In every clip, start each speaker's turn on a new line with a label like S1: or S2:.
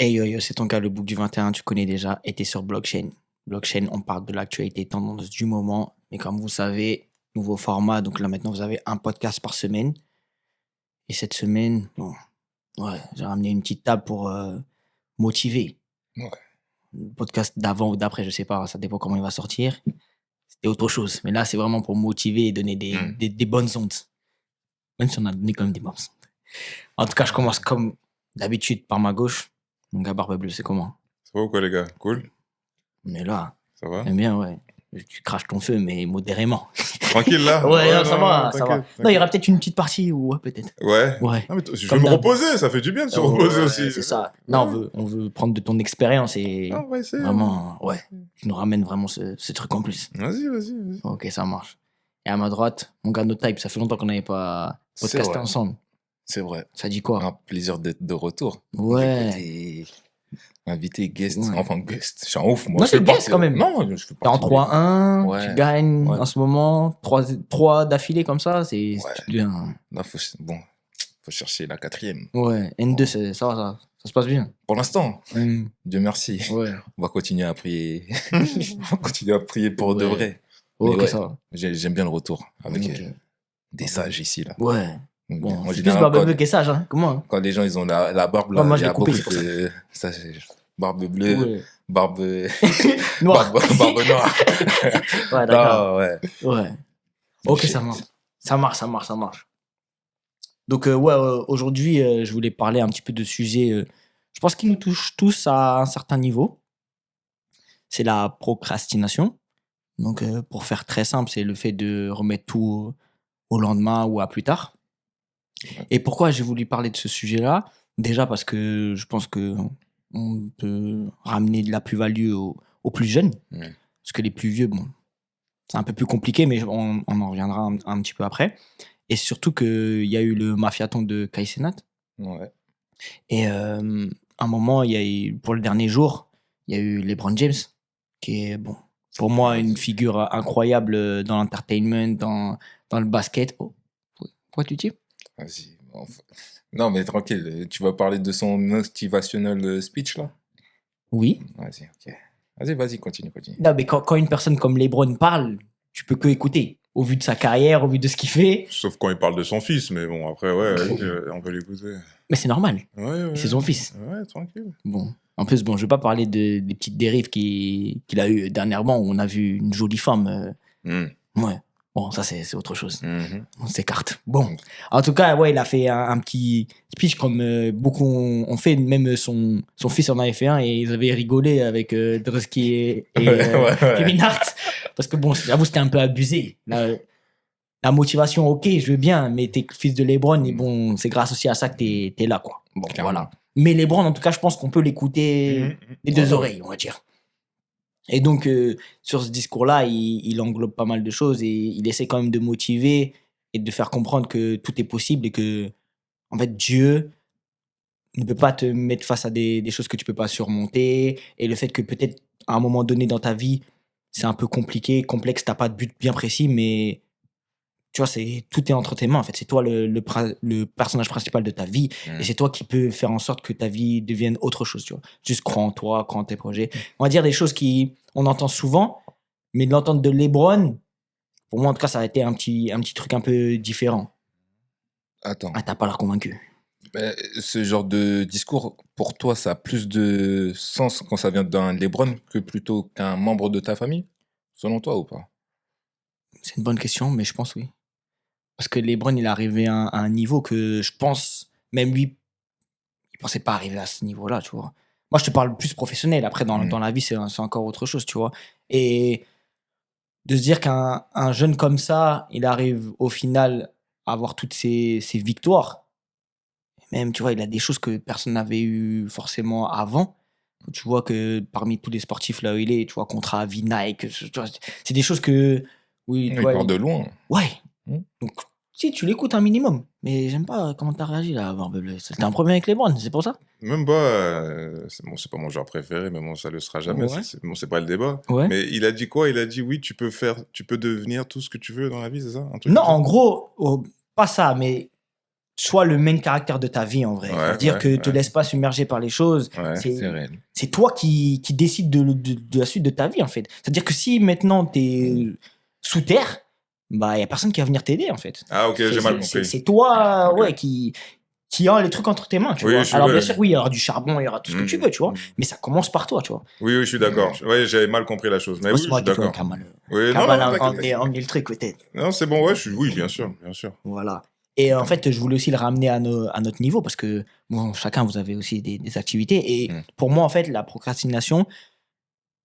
S1: Hey yo yo, c'est ton gars, le Book du 21, tu connais déjà, et t'es sur Blockchain. Blockchain, on parle de l'actualité tendance du moment, mais comme vous savez, nouveau format, donc là maintenant vous avez un podcast par semaine. Et cette semaine, bon, ouais, j'ai ramené une petite table pour motiver.
S2: Ouais.
S1: Le podcast d'avant ou d'après, je sais pas, ça dépend comment il va sortir. C'était autre chose, mais là c'est vraiment pour motiver et donner des bonnes ondes. Même si on a donné quand même des bonnes ondes. En tout cas, je commence comme d'habitude par ma gauche. Mon gars Barbe Bleue, c'est comment?
S2: Ça va ou quoi, les gars? Cool?
S1: On est là.
S2: Ça va?
S1: J'aime bien, ouais. Tu craches ton feu, mais modérément.
S2: Tranquille, là?
S1: Ouais, non, ça
S2: non,
S1: va,
S2: non,
S1: ça va.
S2: t'inquiète,
S1: Non, il y aura
S2: t'inquiète.
S1: peut-être une petite partie, ou ouais, peut-être.
S2: Ouais?
S1: Ouais.
S2: Ah, mais je vais
S1: Comme
S2: me
S1: d'hab.
S2: reposer, ça fait du bien de se reposer
S1: Ouais,
S2: aussi.
S1: c'est ça. Non,
S2: Ouais.
S1: on veut prendre de ton expérience et
S2: Ah, on va essayer.
S1: vraiment, ouais, tu nous ramènes vraiment ce truc en plus.
S2: Vas-y, vas-y, vas-y.
S1: Ok, ça marche. Et à ma droite, mon gars No Type, ça fait longtemps qu'on n'avait pas
S3: C'est
S1: podcasté
S3: vrai.
S1: ensemble.
S3: C'est vrai.
S1: Ça dit quoi?
S3: Un plaisir d'être de retour.
S1: Ouais.
S3: Du côté invité, guest,
S1: Ouais.
S3: enfin guest. Je suis en ouf, moi.
S1: Non,
S3: je fais
S1: t'es guest
S3: partie-
S1: quand même.
S3: Non, je fais
S1: T'es en
S3: partie.
S1: 3-1,
S3: Ouais.
S1: tu gagnes
S3: Ouais.
S1: en ce moment, 3 d'affilée comme ça, c'est
S3: Ouais.
S1: bien.
S3: Là, faut chercher la quatrième.
S1: Ouais, N2, ça se passe bien.
S3: Pour l'instant,
S1: Mm.
S3: Dieu merci.
S1: Ouais.
S3: On va continuer à prier. On va continuer à prier pour de
S1: Ouais.
S3: vrai.
S1: Ok,
S3: Mais ouais,
S1: ça va.
S3: j'aime bien le retour avec
S1: Ok.
S3: des sages ici, là.
S1: Ouais.
S3: Donc,
S1: Bon,
S3: moi,
S1: c'est plus
S3: généralement,
S1: Barbe Bleue qui est sage, hein. Comment hein?
S3: quand les gens ils ont la barbe,
S1: Ouais,
S3: là,
S1: moi,
S3: il
S1: je
S3: y
S1: l'ai
S3: a
S1: coupé,
S3: beaucoup
S1: c'est pour ça.
S3: de... Ça, barbe bleue,
S1: Ouais.
S3: barbe...
S1: Noir.
S3: barbe noire.
S1: Ouais, d'accord.
S3: Ah, ouais.
S1: Ouais. Ok,
S3: Shit.
S1: ça marche. Ça marche. Donc, ouais, aujourd'hui, je voulais parler un petit peu de sujets, je pense qu'ils nous touchent tous à un certain niveau. C'est la procrastination. Donc, pour faire très simple, c'est le fait de remettre tout au lendemain ou à plus tard. Et pourquoi j'ai voulu parler de ce sujet-là? Déjà parce que je pense que on peut ramener de la plus-value aux plus jeunes.
S3: Mm.
S1: Parce que les plus vieux, bon, c'est un peu plus compliqué, mais on en reviendra un petit peu après. Et surtout qu'il y a eu le mafiaton de Kai Cenat.
S3: Ouais.
S1: Et à un moment, il y a eu, pour le dernier jour, il y a eu LeBron James, qui est, bon, pour moi, une figure incroyable dans l'entertainment, dans le basket. Oh, pourquoi tu dis?
S3: Vas-y. Non, mais tranquille. Tu vas parler de son motivational speech, là?
S1: Oui.
S3: Vas-y, ok. Vas-y, continue.
S1: Non, mais quand une personne comme LeBron parle, tu peux que écouter. Au vu de sa carrière, au vu de ce qu'il fait.
S2: Sauf quand il parle de son fils, mais bon, après, ouais, vas-y, on peut l'écouter.
S1: Mais c'est normal.
S2: Ouais.
S1: C'est son fils.
S2: Ouais, tranquille.
S1: Bon. En plus, bon, je vais pas parler des petites dérives qu'il a eues dernièrement où on a vu une jolie femme. Ouais. Bon, ça, c'est autre chose.
S3: Mhm.
S1: On s'écarte. Bon. En tout cas, ouais, il a fait un petit speech comme beaucoup ont fait. Même son fils en avait fait un et ils avaient rigolé avec Drusky et
S3: Ouais.
S1: Kevin Hart. Parce que bon, j'avoue, c'était un peu abusé. La motivation, ok, je veux bien, mais t'es fils de LeBron et bon, c'est grâce aussi à ça que t'es là, quoi. Bon,
S3: Clairement.
S1: voilà. Mais LeBron, en tout cas, je pense qu'on peut l'écouter des deux
S3: Ouais.
S1: oreilles, on va dire. Et donc, sur ce discours-là, il englobe pas mal de choses et il essaie quand même de motiver et de faire comprendre que tout est possible et que, en fait, Dieu ne peut pas te mettre face à des choses que tu peux pas surmonter. Et le fait que peut-être, à un moment donné dans ta vie, c'est un peu compliqué, complexe, t'as pas de but bien précis, mais tu vois, tout est entre tes mains, en fait. C'est toi le personnage principal de ta vie. Et c'est toi qui peux faire en sorte que ta vie devienne autre chose, tu vois. Juste crois en toi, crois en tes projets. On va dire des choses on entend souvent, mais de l'entendre de LeBron, pour moi, en tout cas, ça a été un petit truc un peu différent.
S3: Attends.
S1: Ah, t'as pas l'air convaincu.
S3: Mais ce genre de discours, pour toi, ça a plus de sens quand ça vient d'un LeBron que plutôt qu'un membre de ta famille? Selon toi ou pas?
S1: C'est une bonne question, mais je pense oui. Parce que LeBron, il est arrivé à un niveau que je pense, même lui, il pensait pas arriver à ce niveau-là, tu vois. Moi, je te parle plus professionnel. Après, dans la vie, c'est encore autre chose, tu vois. Et de se dire qu'un jeune comme ça, il arrive au final à avoir toutes ses victoires. Même, tu vois, il a des choses que personne n'avait eu forcément avant. Tu vois que parmi tous les sportifs là où il est, tu vois, contrat à vie Nike, tu vois, c'est des choses que... Oui, tu
S3: Il
S1: vois,
S3: part de loin.
S1: Ouais.
S3: Mm.
S1: Donc, si tu l'écoutes un minimum. Mais j'aime pas comment t'as réagi là, Barbe Bleue. C'était un problème avec les Browns, c'est pour ça?
S2: Même pas, c'est pas mon joueur préféré, mais bon, ça le sera jamais.
S1: Ouais.
S2: C'est pas le débat.
S1: Ouais.
S2: Mais il a dit quoi? Il a dit oui, tu peux devenir tout ce que tu veux dans la vie, c'est ça? Un truc
S1: Non,
S2: comme ça
S1: en gros, pas ça, mais sois le main caractère de ta vie en vrai.
S2: Ouais,
S1: C'est-à-dire que te laisse pas submerger par les choses.
S2: Ouais,
S3: C'est réel.
S1: C'est toi qui décides de la suite de ta vie en fait. C'est-à-dire que si maintenant t'es sous terre, bah y a personne qui va venir t'aider en fait.
S2: Ah, ok, j'ai mal compris.
S1: C'est toi,
S2: Ok.
S1: ouais, qui a les trucs entre tes mains, tu
S2: Oui,
S1: vois.
S2: je suis
S1: Alors
S2: ouais.
S1: bien sûr, oui, il y aura du charbon, il y aura tout ce que tu veux, tu vois.
S2: Mm.
S1: Mais ça commence par toi, tu vois.
S2: Oui, je suis d'accord. Ouais, j'avais mal compris la chose. Mais
S1: Moi,
S2: oui,
S1: c'est
S2: je
S1: moi
S2: suis
S1: qui
S2: d'accord.
S1: a mal,
S2: Oui,
S1: qui a
S2: non,
S1: mal
S2: non, t'inquiète.
S1: emmené le truc peut-être.
S2: Non, c'est bon, ouais, oui, bien sûr, bien sûr.
S1: Voilà. Et en fait, je voulais aussi le ramener à notre niveau parce que bon, chacun, vous avez aussi des activités. Et pour moi, en fait, la procrastination,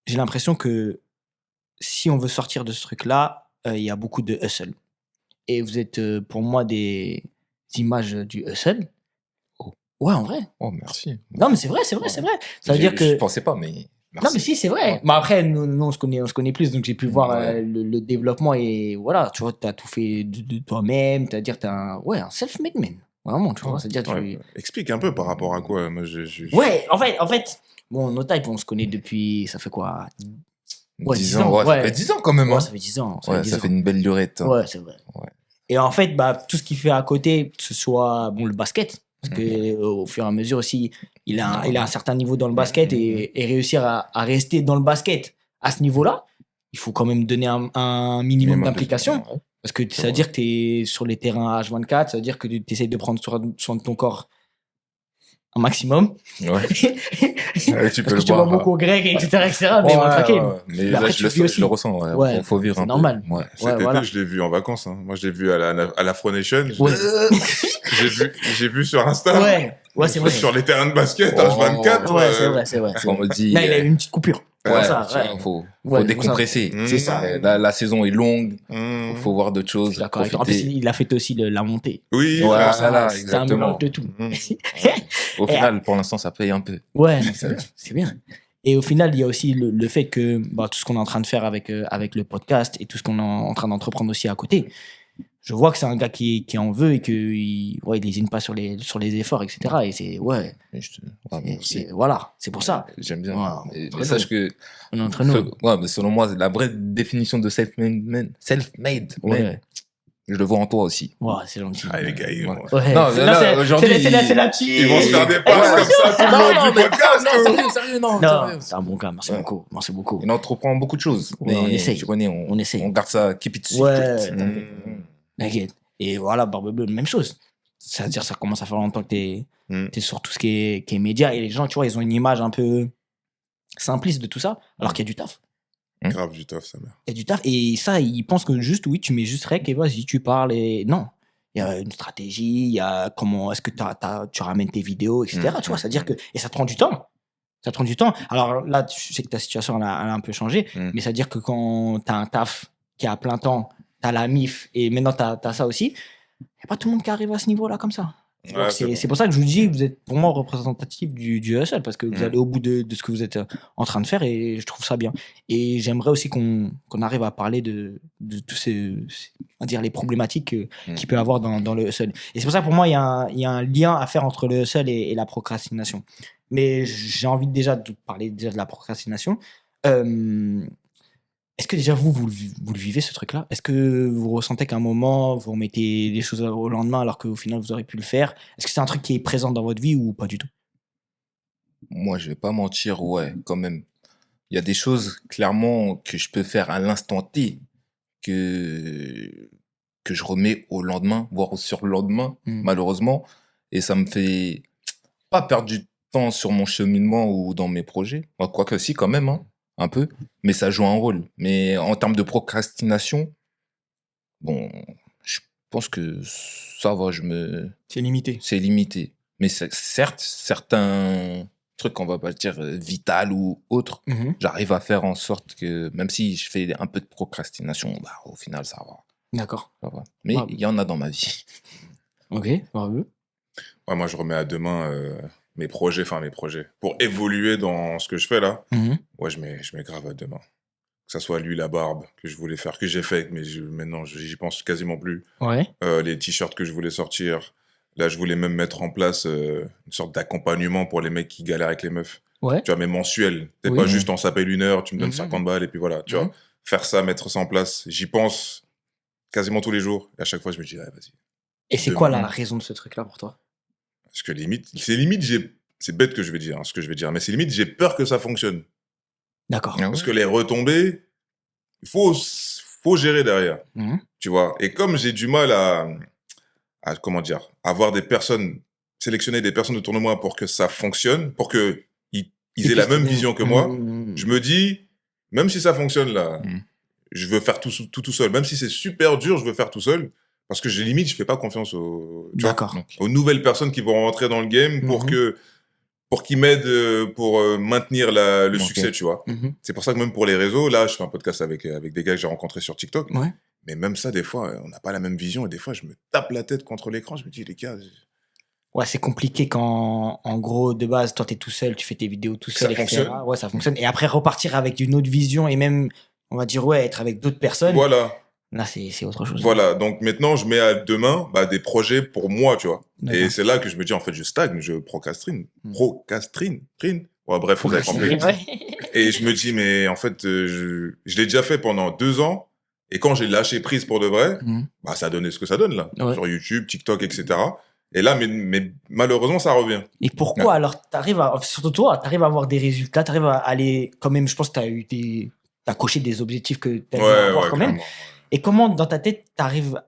S1: j'ai l'impression que si on veut sortir de ce truc-là, il y a beaucoup de hustle. Et vous êtes pour moi des images du hustle.
S3: Oh.
S1: Ouais, en vrai.
S3: Oh, merci.
S1: Non, mais c'est vrai. Ça veut dire que.
S3: Je pensais pas, mais merci.
S1: Non, mais si, c'est vrai.
S3: Ouais.
S1: Mais après, nous, on se connaît plus, donc j'ai pu voir
S3: Ouais.
S1: le développement et voilà, tu vois, t'as tout fait de toi-même, c'est-à-dire t'es un self-made man. Vraiment, tu vois,
S3: Ouais.
S1: c'est-à-dire
S2: Ouais. Explique un peu par rapport à quoi. Moi,
S1: Ouais, en fait, bon, nos types, on se connaît depuis, ça fait quoi? Ouais,
S3: 10
S1: 10
S3: ans,
S1: ans,
S3: ouais,
S1: ouais.
S3: ça fait 10 ans quand même.
S1: Ouais,
S3: Hein.
S1: ça fait 10 ans.
S3: Ouais, ça fait une belle durée. Hein.
S1: Ouais, c'est vrai.
S3: Ouais.
S1: Et en fait, bah, tout ce qu'il fait à côté, que ce soit bon, le basket, parce que au fur et à mesure aussi, il a un certain niveau dans le basket et réussir à rester dans le basket à ce niveau-là, il faut quand même donner un minimum d'implication.
S3: Ouais.
S1: Parce que ça veut dire que tu es sur les terrains H24, ça veut dire que tu essaies de prendre soin de ton corps un maximum.
S3: Ouais.
S1: Parce
S3: Tu peux
S1: que
S3: le
S1: tu vois
S3: voir.
S1: beaucoup au grec, etc. Mais ils vont craquer.
S3: Mais
S1: Mais
S3: là,
S1: après,
S3: je
S1: tu
S3: le
S1: vis aussi.
S3: je le ressens. Ouais.
S1: Ouais,
S3: Faut vivre
S1: c'est
S3: un peu.
S1: normal.
S3: Ouais.
S2: Cet été,
S1: voilà.
S2: je l'ai vu en vacances. Hein. Moi, je l'ai vu à l'Afro Nation.
S1: Ouais.
S2: J'ai vu sur Insta.
S1: Ouais, c'est vrai.
S2: Sur les terrains de basket,
S3: Oh.
S2: H24.
S1: Ouais, c'est vrai.
S3: On me dit.
S1: Là, il a eu une petite coupure.
S3: Ouais,
S1: ça,
S3: faut
S1: Ouais,
S3: décompresser.
S2: C'est ça.
S3: Là, la saison est longue.
S2: Mmh.
S3: Faut voir d'autres
S1: Je
S3: choses.
S1: suis d'accord avec toi. En
S3: Profiter.
S1: plus, il a fait aussi la montée.
S2: Oui,
S3: Ouais,
S2: frère.
S3: voilà,
S1: C'est un
S3: exactement.
S1: mélange de tout.
S3: Au final, pour l'instant, ça paye un peu.
S1: Ouais, non, c'est bien. C'est bien. Et au final, il y a aussi le fait que bah, tout ce qu'on est en train de faire avec le podcast et tout ce qu'on est en train d'entreprendre aussi à côté, je vois que c'est un gars qui en veut et qu'il n'hésite pas sur les efforts, etc. Et c'est, ouais, voilà, c'est pour ça.
S3: J'aime bien.
S1: Voilà.
S3: Mais sache que,
S1: On est entre nous.
S3: ouais, mais selon moi, la vraie définition de self-made man,
S1: Ouais.
S3: je le vois en toi aussi.
S1: Ouais, c'est gentil.
S2: Ah, les gars, ils vont...
S1: Ouais.
S3: Non, mais là, aujourd'hui,
S1: c'est la petite.
S2: Ils vont se faire des passes comme ça tout le long du podcast.
S3: Sérieux, non.
S1: Non, c'est un bon gars, merci beaucoup. Merci beaucoup.
S3: Il entreprend beaucoup de choses.
S1: Ouais,
S3: Mais
S1: on essaye.
S3: tu connais,
S1: On essaye.
S3: on garde ça, keep it secret.
S1: Ouais, t'inquiète. Et voilà, Barbe Bleue, même chose. C'est-à-dire, ça commence à faire longtemps que t'es sur tout ce qui est média. Et les gens, tu vois, ils ont une image un peu simpliste de tout ça, alors qu'il y a du taf.
S2: Grave du taf, sa mère.
S1: Il y a du taf. Et ça, ils pensent que juste, oui, tu mets juste rec et vas-y, tu parles. Et non. Il y a une stratégie, il y a comment est-ce que tu ramènes tes vidéos, etc. Tu vois, c'est-à-dire que. Et ça te prend du temps. Ça te prend du temps. Alors là, je sais que ta situation, elle a un peu changé. Mais c'est-à-dire que quand tu as un taf qui est à plein temps, tu as la MIF et maintenant tu as ça aussi, il n'y a pas tout le monde qui arrive à ce niveau-là comme ça.
S2: Ouais,
S1: c'est pour ça que je vous dis, vous êtes pour moi représentatif du hustle parce que vous allez au bout de ce que vous êtes en train de faire et je trouve ça bien. Et j'aimerais aussi qu'on arrive à parler de tous on va dire, les problématiques qu'il peut y avoir dans le hustle. Et c'est pour ça que pour moi, il y a un lien à faire entre le hustle et la procrastination. Mais j'ai envie déjà de parler déjà de la procrastination. Est-ce que déjà vous le vivez ce truc-là? Est-ce que vous ressentez qu'à un moment, vous remettez les choses au lendemain alors qu'au final, vous aurez pu le faire? Est-ce que c'est un truc qui est présent dans votre vie ou pas du tout?
S3: Moi, je vais pas mentir, ouais, quand même. Il y a des choses, clairement, que je peux faire à l'instant T que je remets au lendemain, voire au surlendemain, malheureusement. Et ça me fait pas perdre du temps sur mon cheminement ou dans mes projets. Moi, quoique si, quand même, hein, un peu. Mais ça joue un rôle. Mais en termes de procrastination, bon, je pense que ça va,
S1: C'est limité.
S3: c'est limité. Mais certes, certains trucs, on va pas dire vital ou autre, j'arrive à faire en sorte que, même si je fais un peu de procrastination, bah, au final, ça va.
S1: D'accord.
S3: Ça va. Mais il y en a dans ma vie.
S1: Ok, bravo.
S2: Ouais, moi, je remets à demain mes projets. Pour évoluer dans ce que je fais là, ouais, je mets grave à demain. Que ça soit lui, la barbe que je voulais faire, que j'ai fait, mais maintenant, j'y pense quasiment plus.
S1: Ouais.
S2: Les t-shirts que je voulais sortir. Là, je voulais même mettre en place une sorte d'accompagnement pour les mecs qui galèrent avec les meufs.
S1: Ouais.
S2: Tu vois, mais mensuel. C'est
S1: Oui.
S2: pas juste on s'appelle 1 heure, tu me donnes 50 balles et puis voilà. Tu vois, faire ça, mettre ça en place, j'y pense quasiment tous les jours. Et à chaque fois, je me dis, ah, vas-y,
S1: Et c'est quoi la
S2: Demain.
S1: raison de ce truc-là pour toi?
S2: Parce que limite, c'est bête que je vais dire, hein, ce que je vais dire, mais c'est limite, j'ai peur que ça fonctionne.
S1: D'accord.
S3: Ah
S2: Parce
S3: ouais?
S2: que les retombées, faut gérer derrière,
S1: Mhm.
S2: tu vois. Et comme j'ai du mal comment dire, avoir des personnes, sélectionner des personnes autour de moi pour que ça fonctionne, pour que ils aient la même vision que moi, je me dis, même si ça fonctionne là,
S3: Mhm.
S2: je veux faire tout seul. Même si c'est super dur, je veux faire tout seul. Parce que limite, je fais pas confiance tu vois,
S1: D'accord.
S3: Ok.
S2: aux nouvelles personnes qui vont rentrer dans le game
S1: Mhm.
S2: pour qu'ils m'aident pour maintenir le
S3: Ok.
S2: succès, tu vois.
S1: Mhm.
S2: C'est pour ça que même pour les réseaux, là, je fais un podcast avec des gars que j'ai rencontrés sur TikTok.
S1: Ouais.
S2: Mais même ça, des fois, on n'a pas la même vision. Et des fois, je me tape la tête contre l'écran. Je me dis, les gars,
S1: Ouais, c'est compliqué quand, en gros, de base, toi, t'es tout seul, tu fais tes vidéos tout
S2: que
S1: seul,
S2: ça
S1: etc.
S2: fonctionne.
S1: Ouais, ça fonctionne. Et après, repartir avec une autre vision et même, on va dire, ouais, être avec d'autres personnes,
S2: Voilà.
S1: là, c'est autre chose.
S2: Voilà. Donc maintenant, je mets à demain des projets pour moi, tu vois. Et
S1: D'accord.
S2: c'est là que je me dis, en fait, je stagne, je procrastine.
S1: Hmm.
S2: Procrastine. Ouais, bref, vous avez compris.
S1: Ouais.
S2: Et je me dis, mais en fait, je l'ai déjà fait pendant 2 ans. Et quand j'ai lâché prise pour de vrai,
S1: Mhm.
S2: ça a donné ce que ça donne là.
S1: Ouais.
S2: Sur YouTube, TikTok, etc. Et là, mais malheureusement, ça revient.
S1: Et pourquoi
S3: Ouais.
S1: alors t'arrives à, surtout toi, t'arrives à avoir des résultats, t'arrives à aller quand même, je pense que t'as coché des objectifs que t'aimerais avoir
S2: Ouais,
S1: quand même.
S2: clairement.
S1: Et comment dans ta tête t'arrives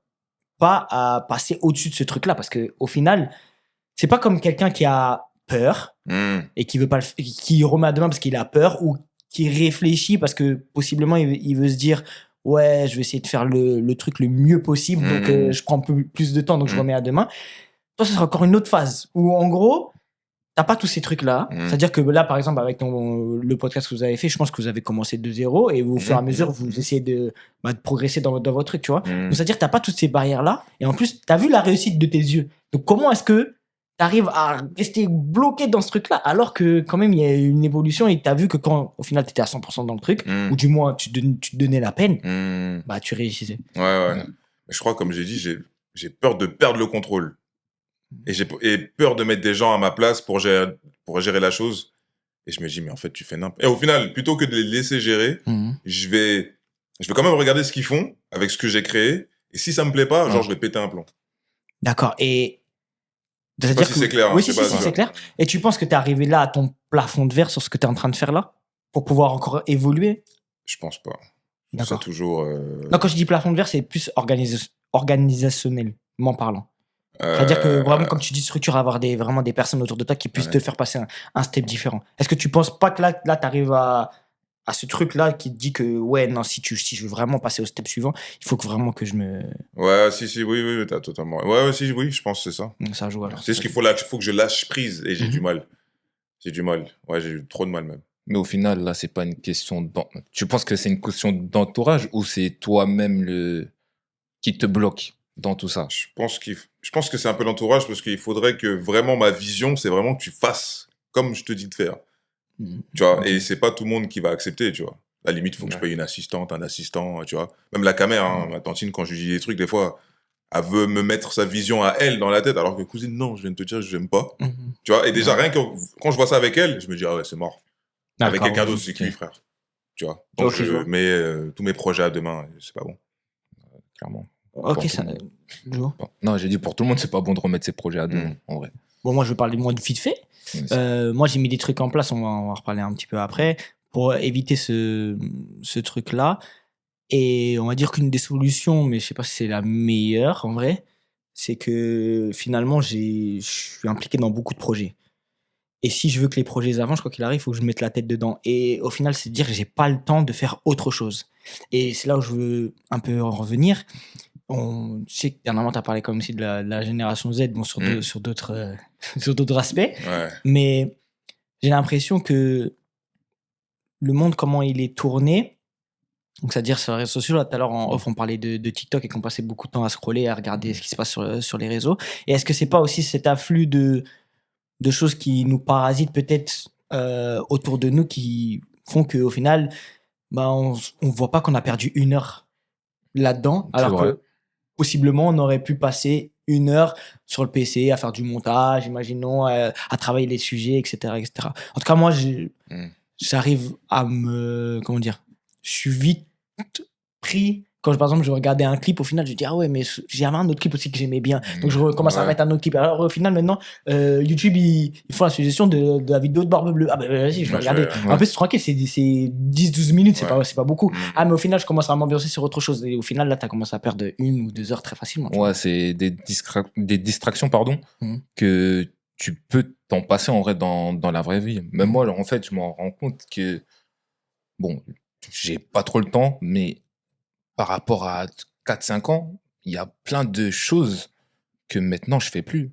S1: pas à passer au-dessus de ce truc-là? Parce que au final, c'est pas comme quelqu'un qui a peur
S2: Hmm.
S1: et qui veut pas qui remet à demain parce qu'il a peur ou qui réfléchit parce que possiblement il veut se dire ouais, je vais essayer de faire le truc le mieux possible, donc
S2: Mhm.
S1: je prends plus de temps, donc je
S2: Mhm.
S1: remets à demain. Toi, ce sera encore une autre phase où en gros t'as pas tous ces trucs-là.
S2: Mhm.
S1: C'est-à-dire que là, par exemple, avec le podcast que vous avez fait, je pense que vous avez commencé de zéro et au fur et à
S2: Mhm.
S1: mesure, vous essayez de progresser dans votre truc, tu vois.
S2: Mhm.
S1: Donc, c'est-à-dire que t'as pas toutes ces barrières-là. Et en plus, t'as vu la réussite de tes yeux. Donc, comment est-ce que t'arrives à rester bloqué dans ce truc-là alors que quand même, il y a une évolution et t'as vu que quand, au final, t'étais à 100% dans le truc,
S2: Mhm.
S1: ou du moins, tu te donnais la peine,
S2: Mhm.
S1: bah, tu réussissais.
S2: Ouais.
S3: Ouais.
S2: Mais je crois, comme j'ai dit, j'ai peur de perdre le contrôle. Et j'ai peur de mettre des gens à ma place pour gérer la chose. Et je me dis, mais en fait, tu fais n'importe. Et au final, plutôt que de les laisser gérer,
S1: Mhm.
S2: je vais quand même regarder ce qu'ils font avec ce que j'ai créé. Et si ça me plaît pas, genre,
S3: Ok.
S2: je vais péter un plomb.
S1: D'accord. Et
S2: Je sais pas
S1: c'est-à-dire
S2: si
S1: que
S2: c'est clair, hein,
S1: oui,
S2: je sais
S1: si,
S2: pas,
S1: si,
S2: tu
S1: c'est
S2: vois.
S1: clair. Et tu penses que tu es arrivé là à ton plafond de verre sur ce que tu es en train de faire là pour pouvoir encore évoluer?
S2: Je pense pas. Je trouve ça
S1: D'accord.
S2: toujours.
S1: Non, quand je dis plafond de verre, c'est plus organisationnellement parlant. C'est-à-dire que vraiment, comme tu dis, structure, avoir vraiment des personnes autour de toi qui puissent te
S2: Ouais.
S1: faire passer un step différent. Est-ce que tu penses pas que là tu arrives à ce truc-là qui te dit que, ouais, non, si je veux vraiment passer au step suivant, il faut que vraiment que je me.
S2: Ouais, si, oui, t'as totalement. Ouais, si, oui, je pense que c'est ça.
S1: Ça joue alors.
S2: C'est juste qu'il faut que je lâche prise et j'ai
S1: Mhm.
S2: du mal. J'ai du mal. Ouais, j'ai eu trop de mal même.
S3: Mais au final, là, c'est pas une question Tu penses que c'est une question d'entourage ou c'est toi-même qui te bloque dans tout ça?
S2: Je pense que c'est un peu l'entourage parce qu'il faudrait que vraiment ma vision, c'est vraiment que tu fasses comme je te dis de faire.
S1: Mhm.
S2: Tu vois,
S3: Ok.
S2: et c'est pas tout le monde qui va accepter, tu vois. À la limite, il faut que je
S3: Ouais.
S2: paye une assistante, un assistant, tu vois. Même la caméra, hein, ma tantine, quand je lui dis des trucs, des fois, elle veut me mettre sa vision à elle dans la tête, alors que cousine, non, je viens de te dire, je n'aime pas.
S1: Mhm.
S2: Tu vois, et déjà,
S3: Ouais.
S2: rien que quand je vois ça avec elle, je me dis, ah ouais, c'est mort. Avec
S1: D'accord.
S2: quelqu'un
S1: Ok.
S2: d'autre, c'est
S3: Ok.
S2: qui, frère? Tu vois. Donc,
S1: Ok, je
S2: je
S1: vois.
S2: mets tous mes projets à demain, c'est pas bon.
S3: Clairement.
S1: Ok,
S3: Pour tout
S1: ça.
S3: le monde.
S1: Je vois.
S3: Bon. Non, j'ai dit pour tout le monde, c'est pas bon de remettre ses projets à deux,
S2: Mm.
S3: en vrai.
S1: Bon, moi, je vais parler de moi de vite fait.
S3: Yes.
S1: Moi, j'ai mis des trucs en place, on va en reparler un petit peu après, pour éviter ce truc-là. Et on va dire qu'une des solutions, mais je sais pas si c'est la meilleure en vrai, c'est que finalement, je suis impliqué dans beaucoup de projets. Et si je veux que les projets avancent, quoi qu'il arrive, il faut que je mette la tête dedans. Et au final, c'est de dire que j'ai pas le temps de faire autre chose. Et c'est là où je veux un peu en revenir. Je sais que dernièrement, tu as parlé comme aussi de la génération Z, bon, sur d'autres sur d'autres aspects.
S2: Ouais.
S1: Mais j'ai l'impression que le monde, comment il est tourné, donc c'est-à-dire sur les réseaux sociaux, là, tout à l'heure en off, on parlait de TikTok et qu'on passait beaucoup de temps à scroller, à regarder ce qui se passe sur les réseaux. Et est-ce que c'est pas aussi cet afflux de choses qui nous parasitent peut-être autour de nous qui font qu'au final, bah, on voit pas qu'on a perdu 1 heure là-dedans,
S3: C'est
S1: alors
S3: vrai.
S1: que possiblement on aurait pu passer 1 heure sur le PC à faire du montage, imaginons, à travailler les sujets, etc., etc. En tout cas, moi,
S2: Mm.
S1: j'arrive à me, comment dire, je suis vite pris Quand, par exemple, je regardais un clip, au final, je dis, ah ouais, mais j'avais un autre clip aussi que j'aimais bien. Donc, je commence à mettre un autre clip. Alors, au final, maintenant, YouTube, ils font la suggestion de la vidéo de Barbe Bleue. Ah, ben, vas-y, je vais regarder. En plus, c'est tranquille, c'est 10-12 minutes, c'est pas beaucoup. Ah, mais au final, je commence à m'ambiancer sur autre chose. Et au final, là, t'as commencé à perdre 1 ou 2 heures très facilement.
S3: Ouais, c'est des distractions, pardon, que tu peux t'en passer en vrai dans la vraie vie. Même moi, en fait, je m'en rends compte que, bon, j'ai pas trop le temps, mais par rapport à 4-5 ans, il y a plein de choses que maintenant je fais plus.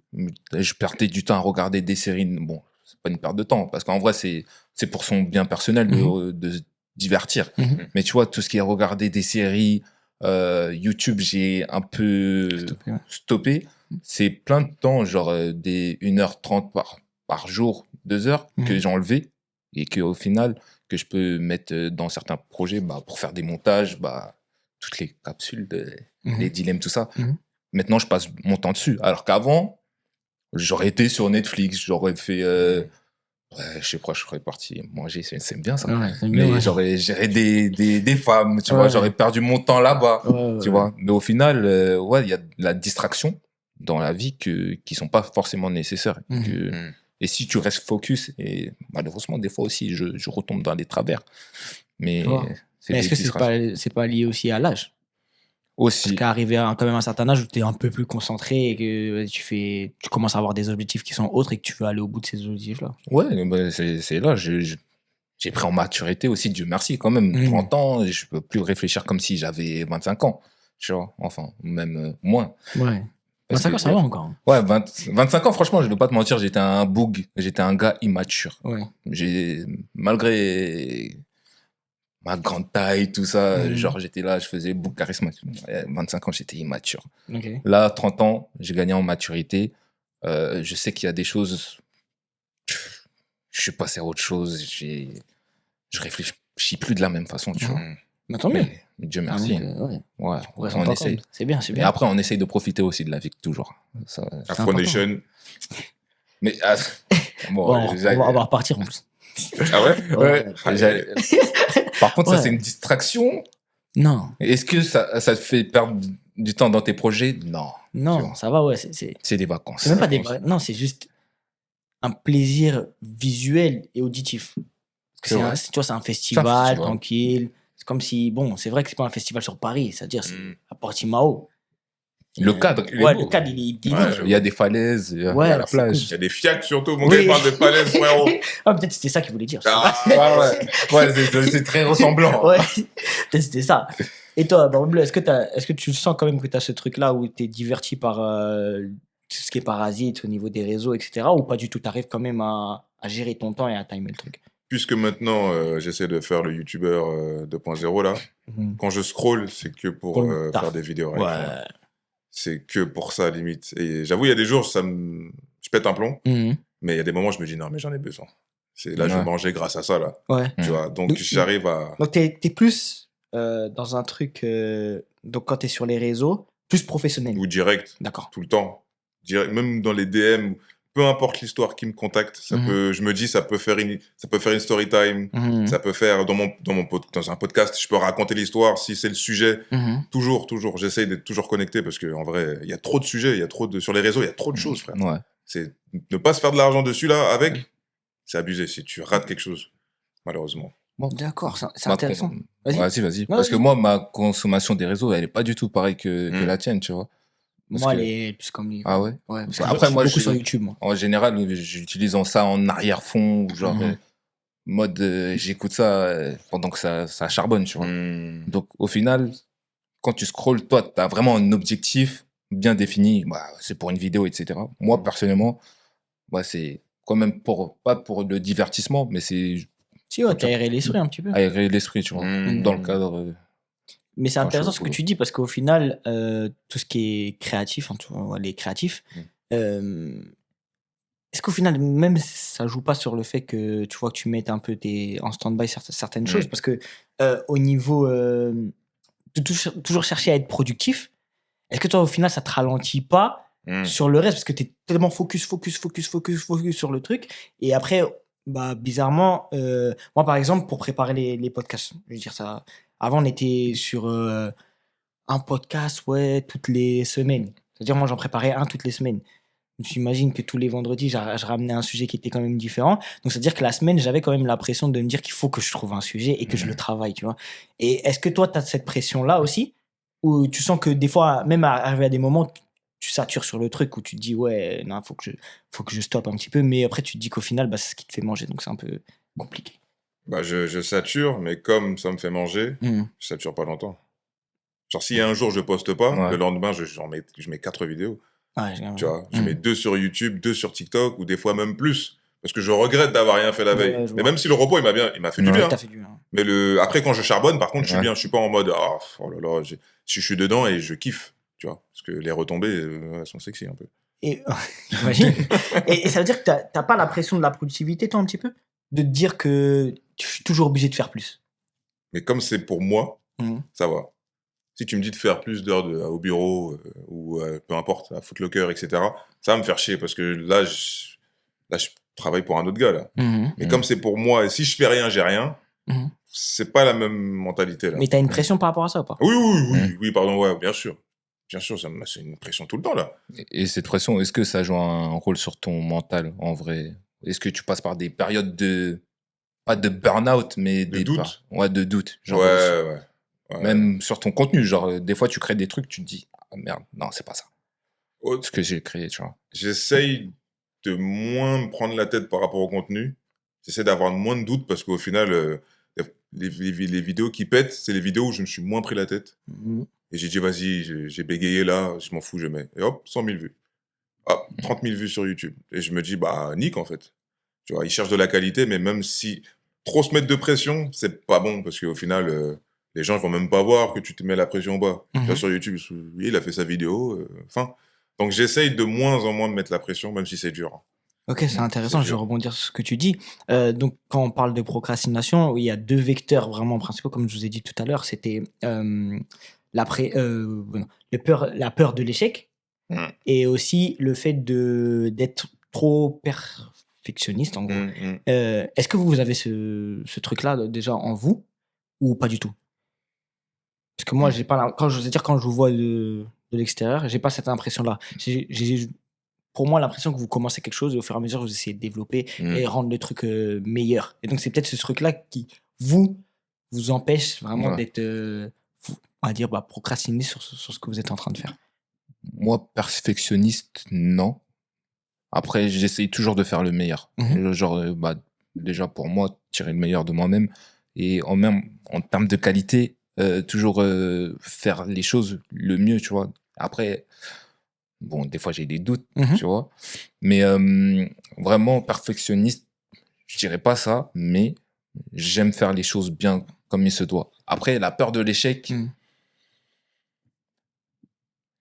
S3: Je perdais du temps à regarder des séries. Bon, c'est pas une perte de temps, parce qu'en vrai, c'est pour son bien personnel de se divertir. Mais tu vois, tout ce qui est regarder des séries, YouTube, j'ai un peu stoppé. C'est plein de temps, genre des 1h30 par jour, 2 heures, que j'ai enlevé et qu'au final, que je peux mettre dans certains projets pour faire des montages, toutes les capsules, les dilemmes, tout ça. Maintenant, je passe mon temps dessus. Alors qu'avant, j'aurais été sur Netflix, j'aurais fait... je sais pas, je serais parti manger, c'est bien ça. Mais j'aurais géré des femmes, tu vois, j'aurais perdu mon temps là-bas, tu vois. Mais au final, il y a de la distraction dans la vie qui sont pas forcément nécessaires. Et si tu restes focus, et malheureusement, des fois aussi, je retombe dans des travers. Mais
S1: est-ce que c'est pas lié aussi à l'âge?
S3: Aussi.
S1: Parce qu'arriver à quand même un certain âge où tu es un peu plus concentré et que tu commences à avoir des objectifs qui sont autres et que tu veux aller au bout de ces objectifs-là.
S3: Ouais, c'est là, j'ai pris en maturité aussi, Dieu merci, quand même. 30 ans, je peux plus réfléchir comme si j'avais 25 ans, tu vois, enfin, même moins.
S1: Ouais. 25 ans, ça va encore.
S3: Ouais, 25 ans, franchement, je ne vais pas te mentir, j'étais un boug, j'étais un gars immature.
S1: Ouais.
S3: Malgré ma grande taille, tout ça, genre j'étais là, je faisais boug charismatique. 25 ans, j'étais immature.
S1: Okay.
S3: Là, 30 ans, j'ai gagné en maturité. Je sais qu'il y a des choses, je suis passé à autre chose, je réfléchis plus de la même façon, tu vois.
S1: Mais tant mieux.
S3: Dieu merci. Ouais, on essaye.
S1: C'est bien, c'est bien.
S3: Et après, on essaye de profiter aussi de la vie, toujours.
S2: Afro Nation.
S3: Mais,
S1: bon, on va repartir en plus.
S2: Ah ouais?
S3: Par contre, ça, c'est une distraction.
S1: Non.
S3: Est-ce que ça te fait perdre du temps dans tes projets? Non.
S1: Non, ça va, ouais.
S3: C'est des vacances.
S1: C'est même pas des vacances. Non, c'est juste un plaisir visuel et auditif. Tu vois, c'est un festival tranquille. C'est comme si, bon, c'est vrai que c'est pas un festival sur Paris, c'est-à-dire c'est à Portimao.
S3: Le cadre,
S1: il est
S3: il y a des falaises, il y a la plage.
S2: Il y a des fiacs surtout, mon gars, il parle de falaises, frérot.
S1: Peut-être c'était ça qu'il voulait dire.
S3: C'est très ressemblant.
S1: Ouais, peut-être c'était ça. Et toi, Barbe Bleue, est-ce que tu sens quand même que tu as ce truc-là où tu es diverti par tout ce qui est parasite au niveau des réseaux, etc. ou pas du tout? Tu arrives quand même à gérer ton temps et à timer le truc?
S2: Puisque maintenant, j'essaie de faire le YouTuber 2.0 là, quand je scroll, c'est que pour faire des vidéos. C'est que pour ça, limite. Et j'avoue, il y a des jours, je pète un plomb, mais il y a des moments, je me dis non, mais j'en ai besoin. Là, je vais manger grâce à ça, là. Tu vois, donc j'arrive à...
S1: Donc, t'es plus dans un truc, donc quand t'es sur les réseaux, plus professionnel.
S2: Ou direct.
S1: D'accord.
S2: Tout le temps. Direct, même dans les DM, peu importe l'histoire qui me contacte, ça peut, je me dis, ça peut faire une story time, ça peut faire dans un podcast, je peux raconter l'histoire si c'est le sujet. Toujours, j'essaye d'être toujours connecté parce que en vrai, il y a trop de sujets, sur les réseaux, il y a trop de choses, frère.
S3: Ouais.
S2: C'est ne pas se faire de l'argent dessus là c'est abusé si tu rates quelque chose, malheureusement.
S1: Bon, d'accord, c'est intéressant.
S3: Vas-y. Parce que moi, ma consommation des réseaux, elle est pas du tout pareille que la tienne, tu vois.
S1: Moi, elle est plus comme lui.
S3: Ah ouais?
S1: Ouais.
S3: Après, moi,
S1: beaucoup sur YouTube, moi.
S3: En général, j'utilise ça en arrière-fond, genre, mode, j'écoute ça pendant que ça charbonne, tu vois. Donc, au final, quand tu scrolles, toi, t'as vraiment un objectif bien défini. C'est pour une vidéo, etc. Moi, personnellement, c'est quand même pas pour le divertissement, mais c'est...
S1: Si, t'as aéré l'esprit un petit peu.
S3: Aérer l'esprit, tu vois, dans le cadre...
S1: Mais c'est intéressant ce que tu dis parce qu'au final, tout ce qui est créatif, les créatifs, est-ce qu'au final, même ça joue pas sur le fait que tu vois que tu mettes un peu en stand-by certaines choses? Parce que au niveau de toujours chercher à être productif, est-ce que toi, au final, ça te ralentit pas sur le reste? Parce que tu es tellement focus sur le truc. Et après, bizarrement, moi, par exemple, pour préparer les podcasts, je veux dire ça. Avant, on était sur un podcast, ouais, toutes les semaines. C'est-à-dire, moi, j'en préparais un toutes les semaines. Donc, j'imagine que tous les vendredis, je ramenais un sujet qui était quand même différent. Donc, c'est-à-dire que la semaine, j'avais quand même la pression de me dire qu'il faut que je trouve un sujet et que je le travaille, tu vois. Et est-ce que toi, tu as cette pression-là aussi? Ou tu sens que des fois, même arrivé à des moments, tu satures sur le truc où tu te dis, ouais, non, faut que je stoppe un petit peu. Mais après, tu te dis qu'au final, bah, c'est ce qui te fait manger. Donc, c'est un peu compliqué.
S2: Bah, je sature, mais comme ça me fait manger,
S1: Mhm.
S2: je sature pas longtemps. Genre, si un jour je poste pas,
S3: Ouais.
S2: le lendemain, je mets 4 vidéos.
S1: Ouais,
S2: Tu vois, je
S1: Mhm.
S2: mets 2 sur YouTube, 2 sur TikTok, ou des fois même plus. Parce que je regrette d'avoir rien fait la veille.
S1: Ouais, je
S2: Mais
S1: vois.
S2: même si le repos, il m'a fait du
S3: Ouais.
S2: bien.
S1: T'as fait du bien.
S2: Mais après, quand je charbonne, par contre, je suis
S3: Ouais.
S2: bien. Je suis pas en mode, oh là là, je suis dedans et je kiffe. Tu vois, parce que les retombées, elles sont sexy un peu.
S1: Et j'imagine. Et ça veut dire que t'as pas la pression de la productivité, toi, un petit peu? De te dire que tu es toujours obligé de faire plus.
S2: Mais comme c'est pour moi,
S1: Mhm.
S2: ça va. Si tu me dis de faire plus d'heures au bureau ou peu importe, à Footlocker, etc., ça va me faire chier parce que là, je travaille pour un autre gars, là.
S1: Mhm.
S2: Mais comme c'est pour moi, et si je fais rien, j'ai rien,
S1: Mhm.
S2: c'est pas la même mentalité, là.
S1: Mais t'as une pression par rapport à ça ou pas?
S2: Oui, pardon, ouais, bien sûr. Bien sûr, c'est une pression tout le temps, là.
S3: Et cette pression, est-ce que ça joue un rôle sur ton mental, en vrai? Est-ce que tu passes par des périodes pas de burn-out, mais
S2: De doute.
S3: ouais, de doute.
S2: Ouais,
S3: Genre,
S2: ouais.
S3: même sur ton contenu, genre, des fois, tu crées des trucs, tu te dis, ah merde, non, c'est pas ça.
S2: Oh,
S3: Ce que j'ai créé, tu vois.
S2: j'essaye de moins me prendre la tête par rapport au contenu. J'essaie d'avoir moins de doutes parce qu'au final, les vidéos qui pètent, c'est les vidéos où je me suis moins pris la tête.
S1: Mhm.
S2: Et j'ai dit, vas-y, j'ai bégayé là, je m'en fous, je mets. Et hop, 100 000 vues. Hop, 30 000 vues sur YouTube. Et je me dis, bah, nique en fait. Tu vois, ils cherchent de la qualité, mais même si trop se mettre de pression, c'est pas bon parce qu'au final, les gens ne vont même pas voir que tu te mets la pression bas. Tu vois,
S1: Mhm.
S2: sur YouTube, oui, il a fait sa vidéo, fin. Donc j'essaye de moins en moins de mettre la pression, même si c'est dur.
S1: Ok, c'est
S2: C'est
S1: intéressant, je vais
S2: dur.
S1: rebondir sur ce que tu dis. Donc, quand on parle de procrastination, il y a deux vecteurs vraiment principaux, comme je vous ai dit tout à l'heure. C'était la peur de l'échec
S2: Mm,
S1: et aussi le fait d'être trop perfectionniste, en gros.
S2: mm.
S1: Est-ce que vous avez ce truc-là déjà en vous ou pas du tout? Parce que moi, j'ai pas quand je veux dire, quand je vous vois de l'extérieur, j'ai pas cette impression-là. J'ai pour moi l'impression que vous commencez quelque chose et au fur et à mesure, vous essayez de développer
S2: Mm.
S1: et rendre le truc meilleur. Et donc, c'est peut-être ce truc-là qui vous empêche vraiment
S3: Ouais.
S1: d'être, on va dire, procrastiner sur ce que vous êtes en train de faire.
S3: Moi, perfectionniste, non. Après, j'essaye toujours de faire le meilleur.
S1: Mhm.
S3: Genre, déjà pour moi, tirer le meilleur de moi-même. Et en termes de qualité, toujours faire les choses le mieux, tu vois. Après, bon, des fois j'ai des doutes,
S1: Mhm.
S3: tu vois. Mais vraiment, perfectionniste, je dirais pas ça, mais j'aime faire les choses bien comme il se doit. Après, la peur de l'échec,
S1: Mhm.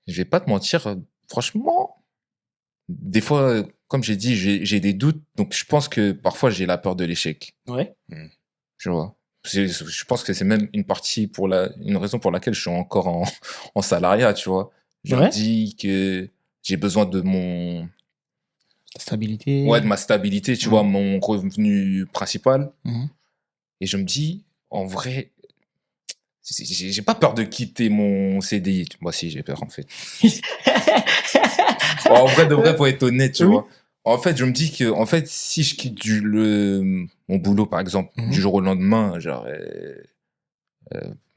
S3: je vais pas te mentir, franchement, des fois, comme j'ai dit, j'ai des doutes, donc je pense que parfois j'ai la peur de l'échec,
S1: Ouais.
S3: tu vois. Je pense que c'est même une raison pour laquelle je suis encore en salariat, tu vois. Je me
S1: Ouais.
S3: dis que j'ai besoin de
S1: Stabilité.
S3: de ma stabilité, tu
S1: Mhm.
S3: vois, mon revenu principal.
S1: Mhm.
S3: Et je me dis, en vrai, j'ai pas peur de quitter mon CDI. Moi, si, j'ai peur, en fait. Bon, en vrai, de vrai, faut être honnête, tu
S1: Oui.
S3: vois. En fait, je me dis que, en fait, si je quitte mon boulot, par exemple,
S1: Mhm.
S3: du jour au lendemain, genre,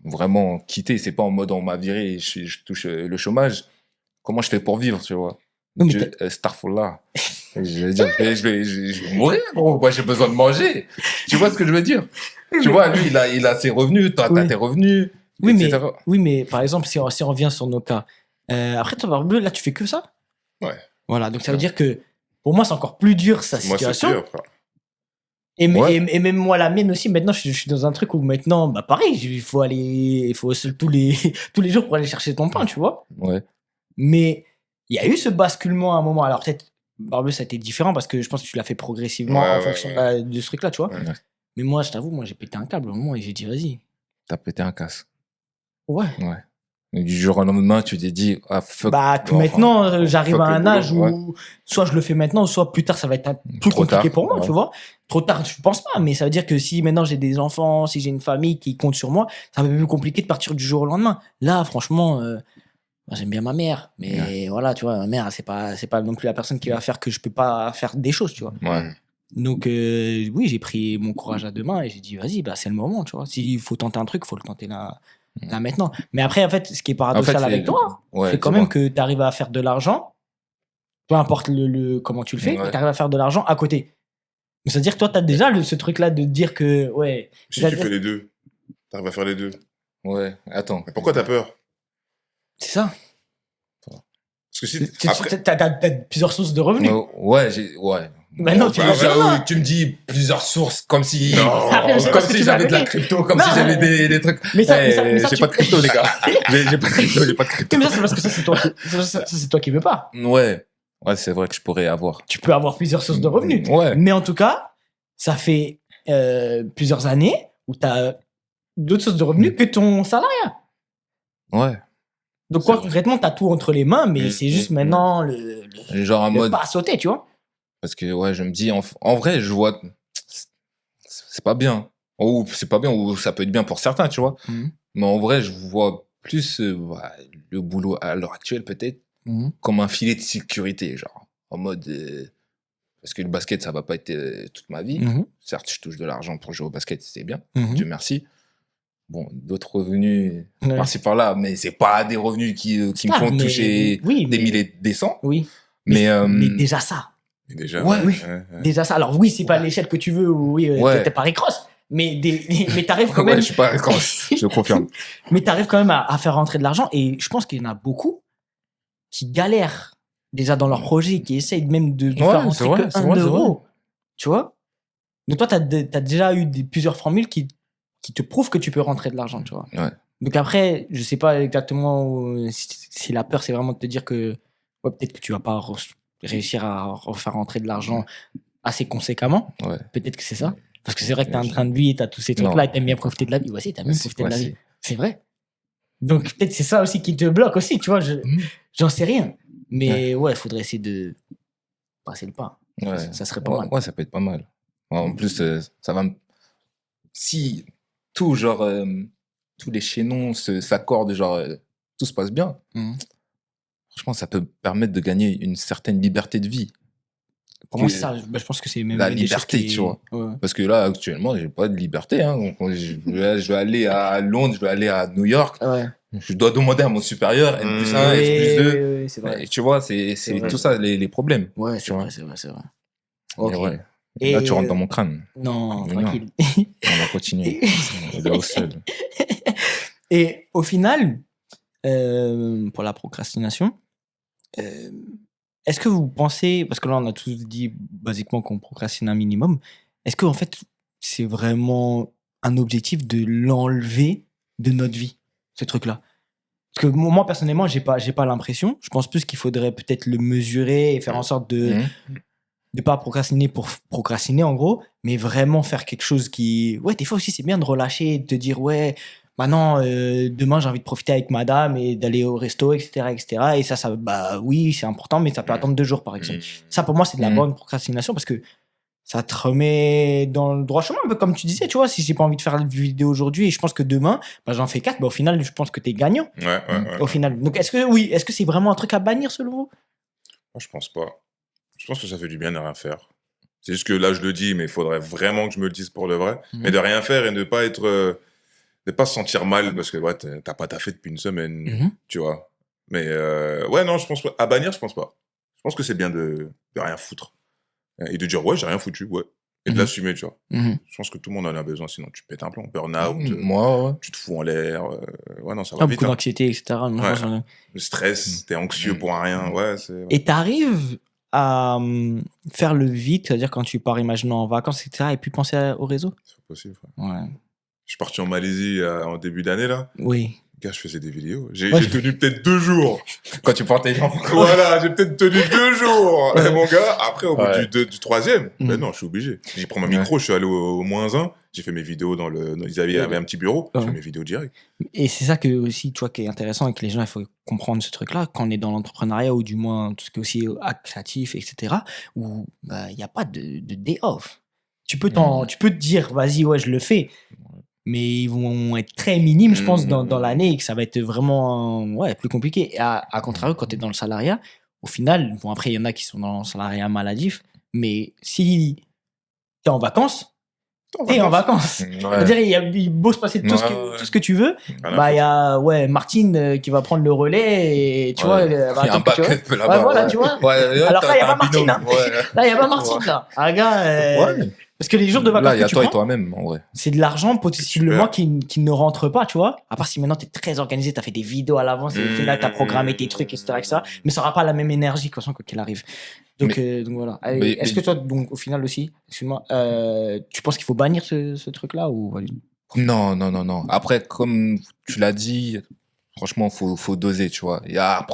S3: vraiment quitter, c'est pas en mode on m'a viré et je touche le chômage. Comment je fais pour vivre, tu vois?
S1: Oui, mais
S3: Dieu, Starfall je vais dire, je vais mourir, gros. Moi, j'ai besoin de manger. Tu vois ce que je veux dire? Tu vois, lui, il a ses revenus, toi, t'as
S1: oui.
S3: tes revenus,
S1: Oui,
S3: etc.
S1: mais par exemple, si on revient sur nos cas, après, toi, Barbe Bleue, là, tu fais que ça?
S2: Ouais,
S1: Voilà, donc ça veut
S3: Ouais.
S1: dire que pour moi, c'est encore plus dur sa
S2: moi c'est
S1: situation.
S2: pire, frère.
S3: Ouais.
S1: Et même moi, la mienne aussi, maintenant, je suis dans un truc où maintenant, bah pareil, il faut tous tous les jours pour aller chercher ton pain, tu vois.
S3: Ouais.
S1: Mais il y a eu ce basculement à un moment. Alors peut-être, Barbe Bleue, ça a été différent parce que je pense que tu l'as fait progressivement en fonction de ce truc-là, tu vois.
S2: Ouais.
S3: Ouais.
S1: Mais moi, je t'avoue, moi, j'ai pété un câble au moment et j'ai dit, vas-y.
S3: T'as pété un casse.
S1: Ouais.
S3: Ouais. Du jour au lendemain, tu t'es dit, ah, fuck.
S1: Bah, que
S3: Enfin,
S1: maintenant, j'arrive
S3: fuck
S1: à
S3: le
S1: un
S3: boulot,
S1: âge où
S3: ouais.
S1: soit je le fais maintenant, soit plus tard, ça va être plus
S3: Trop
S1: compliqué
S3: tard,
S1: pour moi,
S3: ouais.
S1: tu vois. Trop tard, je pense pas, mais ça veut dire que si maintenant j'ai des enfants, si j'ai une famille qui compte sur moi, c'est un peu plus compliqué de partir du jour au lendemain. Là, franchement, moi, j'aime bien ma mère, mais voilà, tu vois, ma mère, c'est pas non plus la personne qui va faire que je peux pas faire des choses, tu vois.
S3: Ouais.
S1: Donc, oui, j'ai pris mon courage à deux mains et j'ai dit, vas-y, bah, c'est le moment, tu vois. S'il faut tenter un truc, il faut le tenter là maintenant. Mais après, en fait, ce qui est paradoxal avec toi,
S3: ouais,
S1: c'est quand même que tu arrives à faire de l'argent, peu importe comment tu le fais,
S3: Ouais.
S1: tu arrives à faire de l'argent à côté. C'est-à-dire que toi, tu as déjà ce truc-là de dire que, ouais.
S2: Si tu fais les deux, t'arrives à faire les deux.
S3: Ouais, attends.
S2: Mais pourquoi t'as peur?
S1: C'est ça.
S2: Parce que si.
S1: T'as plusieurs sources de revenus.
S3: Ouais.
S1: Mais non, tu vas pas.
S3: Tu me dis plusieurs sources comme si,
S1: Non,
S3: comme si j'avais de la crypto, comme si j'avais des trucs.
S1: Mais ça,
S3: j'ai pas de crypto, les gars. j'ai pas de crypto.
S1: Mais ça, c'est parce que ça, c'est toi qui veux pas.
S3: Ouais, c'est vrai que je pourrais avoir.
S1: Tu peux avoir plusieurs sources de revenus.
S3: Ouais.
S1: Mais en tout cas, ça fait plusieurs années où tu as d'autres sources de revenus que ton salariat.
S3: Ouais.
S1: Donc quoi, concrètement, tu as tout entre les mains, mais c'est juste maintenant le
S3: genre en mode
S1: pas à sauter, tu vois.
S3: Parce que ouais, je me dis en vrai, je vois c'est pas bien. Ou c'est pas bien ou ça peut être bien pour certains, tu vois. Mais en vrai, je vois plus le boulot à l'heure actuelle peut-être comme un filet de sécurité, genre en mode parce que le basket ça va pas être toute ma vie. Certes, je touche de l'argent pour jouer au basket, c'est bien. Dieu merci. Bon, d'autres revenus par-ci par-là, mais c'est pas des revenus qui me font toucher des milliers de cents.
S1: Oui.
S3: Mais
S1: déjà ça.
S2: Déjà,
S3: ouais.
S1: Déjà ça. Alors oui, c'est pas l'échelle que tu veux, oui, t'es pas Rick Ross, mais t'arrives quand même.
S3: Ouais, je suis pas Rick Ross, je confirme.
S1: Mais t'arrives quand même à faire rentrer de l'argent, et je pense qu'il y en a beaucoup qui galèrent déjà dans leur projet, qui essayent même de faire rentrer que 1 euro. Tu vois? Donc toi, t'as déjà eu plusieurs formules qui te prouvent que tu peux rentrer de l'argent, tu vois.
S3: Ouais.
S1: Donc après, je sais pas exactement si la peur, c'est vraiment de te dire que peut-être que tu vas pas réussir à refaire rentrer de l'argent assez conséquemment.
S3: Ouais.
S1: Peut-être que c'est ça. Parce que c'est vrai que t'es en train de vie et t'as tous ces trucs-là et t'aimes bien profiter de la vie. Voici, t'aimes bien profiter de la vie. C'est vrai. Donc peut-être c'est ça aussi qui te bloque aussi, tu vois. J'en sais rien. Mais ouais, il faudrait essayer de passer le pas.
S3: Ouais.
S1: Ça serait pas mal.
S3: Ouais, ça peut être pas mal. En plus, ça va me... Si tous les chaînons s'accordent, genre, tout se passe bien, franchement, ça peut permettre de gagner une certaine liberté de vie.
S1: Pour moi, c'est ça. Je pense que c'est même
S3: la liberté, tu vois. Ouais. Parce que là, actuellement, j'ai pas de liberté. Hein. Donc, je vais aller à Londres, je vais aller à New York.
S1: Ouais.
S3: Je dois demander à mon supérieur N+1, N+2.
S1: Oui, c'est vrai.
S3: Et tu vois, c'est tout ça, les problèmes.
S1: Ouais, c'est vrai.
S3: Okay. Ouais. Et là, tu rentres dans mon crâne.
S1: Non, tranquille.
S3: On va continuer. Là au seul.
S1: Et au final, pour la procrastination, est-ce que vous pensez, parce que là on a tous dit basiquement qu'on procrastine un minimum, est-ce que en fait c'est vraiment un objectif de l'enlever de notre vie, ce truc-là? Parce que moi personnellement, j'ai pas l'impression. Je pense plus qu'il faudrait peut-être le mesurer et faire en sorte de pas procrastiner pour procrastiner en gros, mais vraiment faire quelque chose qui... Ouais, des fois aussi c'est bien de relâcher et de te dire ouais, maintenant demain j'ai envie de profiter avec madame et d'aller au resto, etc. Et ça bah oui, c'est important, mais ça peut attendre 2 jours par exemple. Ça pour moi c'est de la bonne procrastination parce que ça te remet dans le droit chemin, un peu comme tu disais, tu vois, si j'ai pas envie de faire la vidéo aujourd'hui et je pense que demain, bah, j'en fais 4, bah, au final, je pense que t'es gagnant. Au final. Donc, est-ce que c'est vraiment un truc à bannir selon vous?
S2: Moi, je pense pas. Je pense que ça fait du bien de rien faire. C'est juste que là, je le dis, mais il faudrait vraiment que je me le dise pour le vrai. Mais de rien faire et de pas être, de pas se sentir mal parce que, ouais, t'as pas taffé depuis une semaine, tu vois. Mais, ouais, non, je pense pas. À bannir, je pense pas. Je pense que c'est bien de rien foutre. Et de dire, ouais, j'ai rien foutu, ouais. Et de l'assumer, tu vois. Je pense que tout le monde en a besoin, sinon tu pètes un plomb. Burn-out, tu te fous en l'air. Ouais, non, ça va vite.
S1: Beaucoup d'anxiété, etc.
S2: Le stress, t'es anxieux pour un rien. Ouais,
S1: Et t'arrives à faire le vide, c'est-à-dire quand tu pars, imaginons, en vacances, etc., et puis penser au réseau?
S2: C'est possible.
S1: Ouais.
S2: Je suis parti en Malaisie en début d'année, là.
S1: Oui.
S2: Gars, je faisais des vidéos.
S1: Ouais,
S2: J'ai tenu peut-être 2 jours.
S3: Quand tu portes tes gens.
S2: Voilà, j'ai peut-être tenu 2 jours. Et mon gars, après, au bout
S3: Ouais.
S2: du troisième, ben
S1: Mm.
S2: non, je suis obligé. J'ai pris mon micro, je suis allé au -1. J'ai fait mes vidéos ils avaient un petit bureau.
S1: Ouais.
S2: Je fais mes vidéos direct.
S1: Et c'est ça que aussi, tu vois, qui est intéressant et que les gens, il faut comprendre ce truc-là quand on est dans l'entrepreneuriat ou du moins tout ce qui est aussi acte créatif, etc. Où bah, il n'y a pas de day off. Tu peux tu peux te dire, vas-y, ouais, je le fais. Mais ils vont être très minimes, je pense, dans l'année et que ça va être vraiment ouais, plus compliqué. Et à contrario, quand tu es dans le salariat, au final, bon, après, il y en a qui sont dans le salariat maladif, mais si tu es en vacances, t'es en vacances.
S3: Ouais.
S1: C'est-à-dire, il beau se passer tout ce que tu veux. Bah, il y a ouais, Martine qui va prendre le relais et tu vois,
S3: Il y a un
S1: tu vois.
S3: backup là-bas.
S1: Ouais, voilà, tu vois. Alors là, il n'y a pas Martine. Hein. Là, il n'y a pas Martine. Là. Un gars.
S3: Ouais.
S1: Parce que les jours de vacances
S3: Là, il y a
S1: que tu
S3: toi et
S1: prends,
S3: toi-même, en vrai.
S1: c'est de l'argent possiblement qui ne rentre pas, tu vois. À part si maintenant tu es très organisé, tu as fait des vidéos à l'avance et au final tu as programmé tes trucs, etc. Mais ça n'aura pas la même énergie quoi qu'il arrive. Donc voilà. Est-ce que toi, donc, au final aussi, excuse-moi, tu penses qu'il faut bannir ce truc-là ou...
S3: Non. Après, comme tu l'as dit, franchement, faut doser, tu vois. Il y a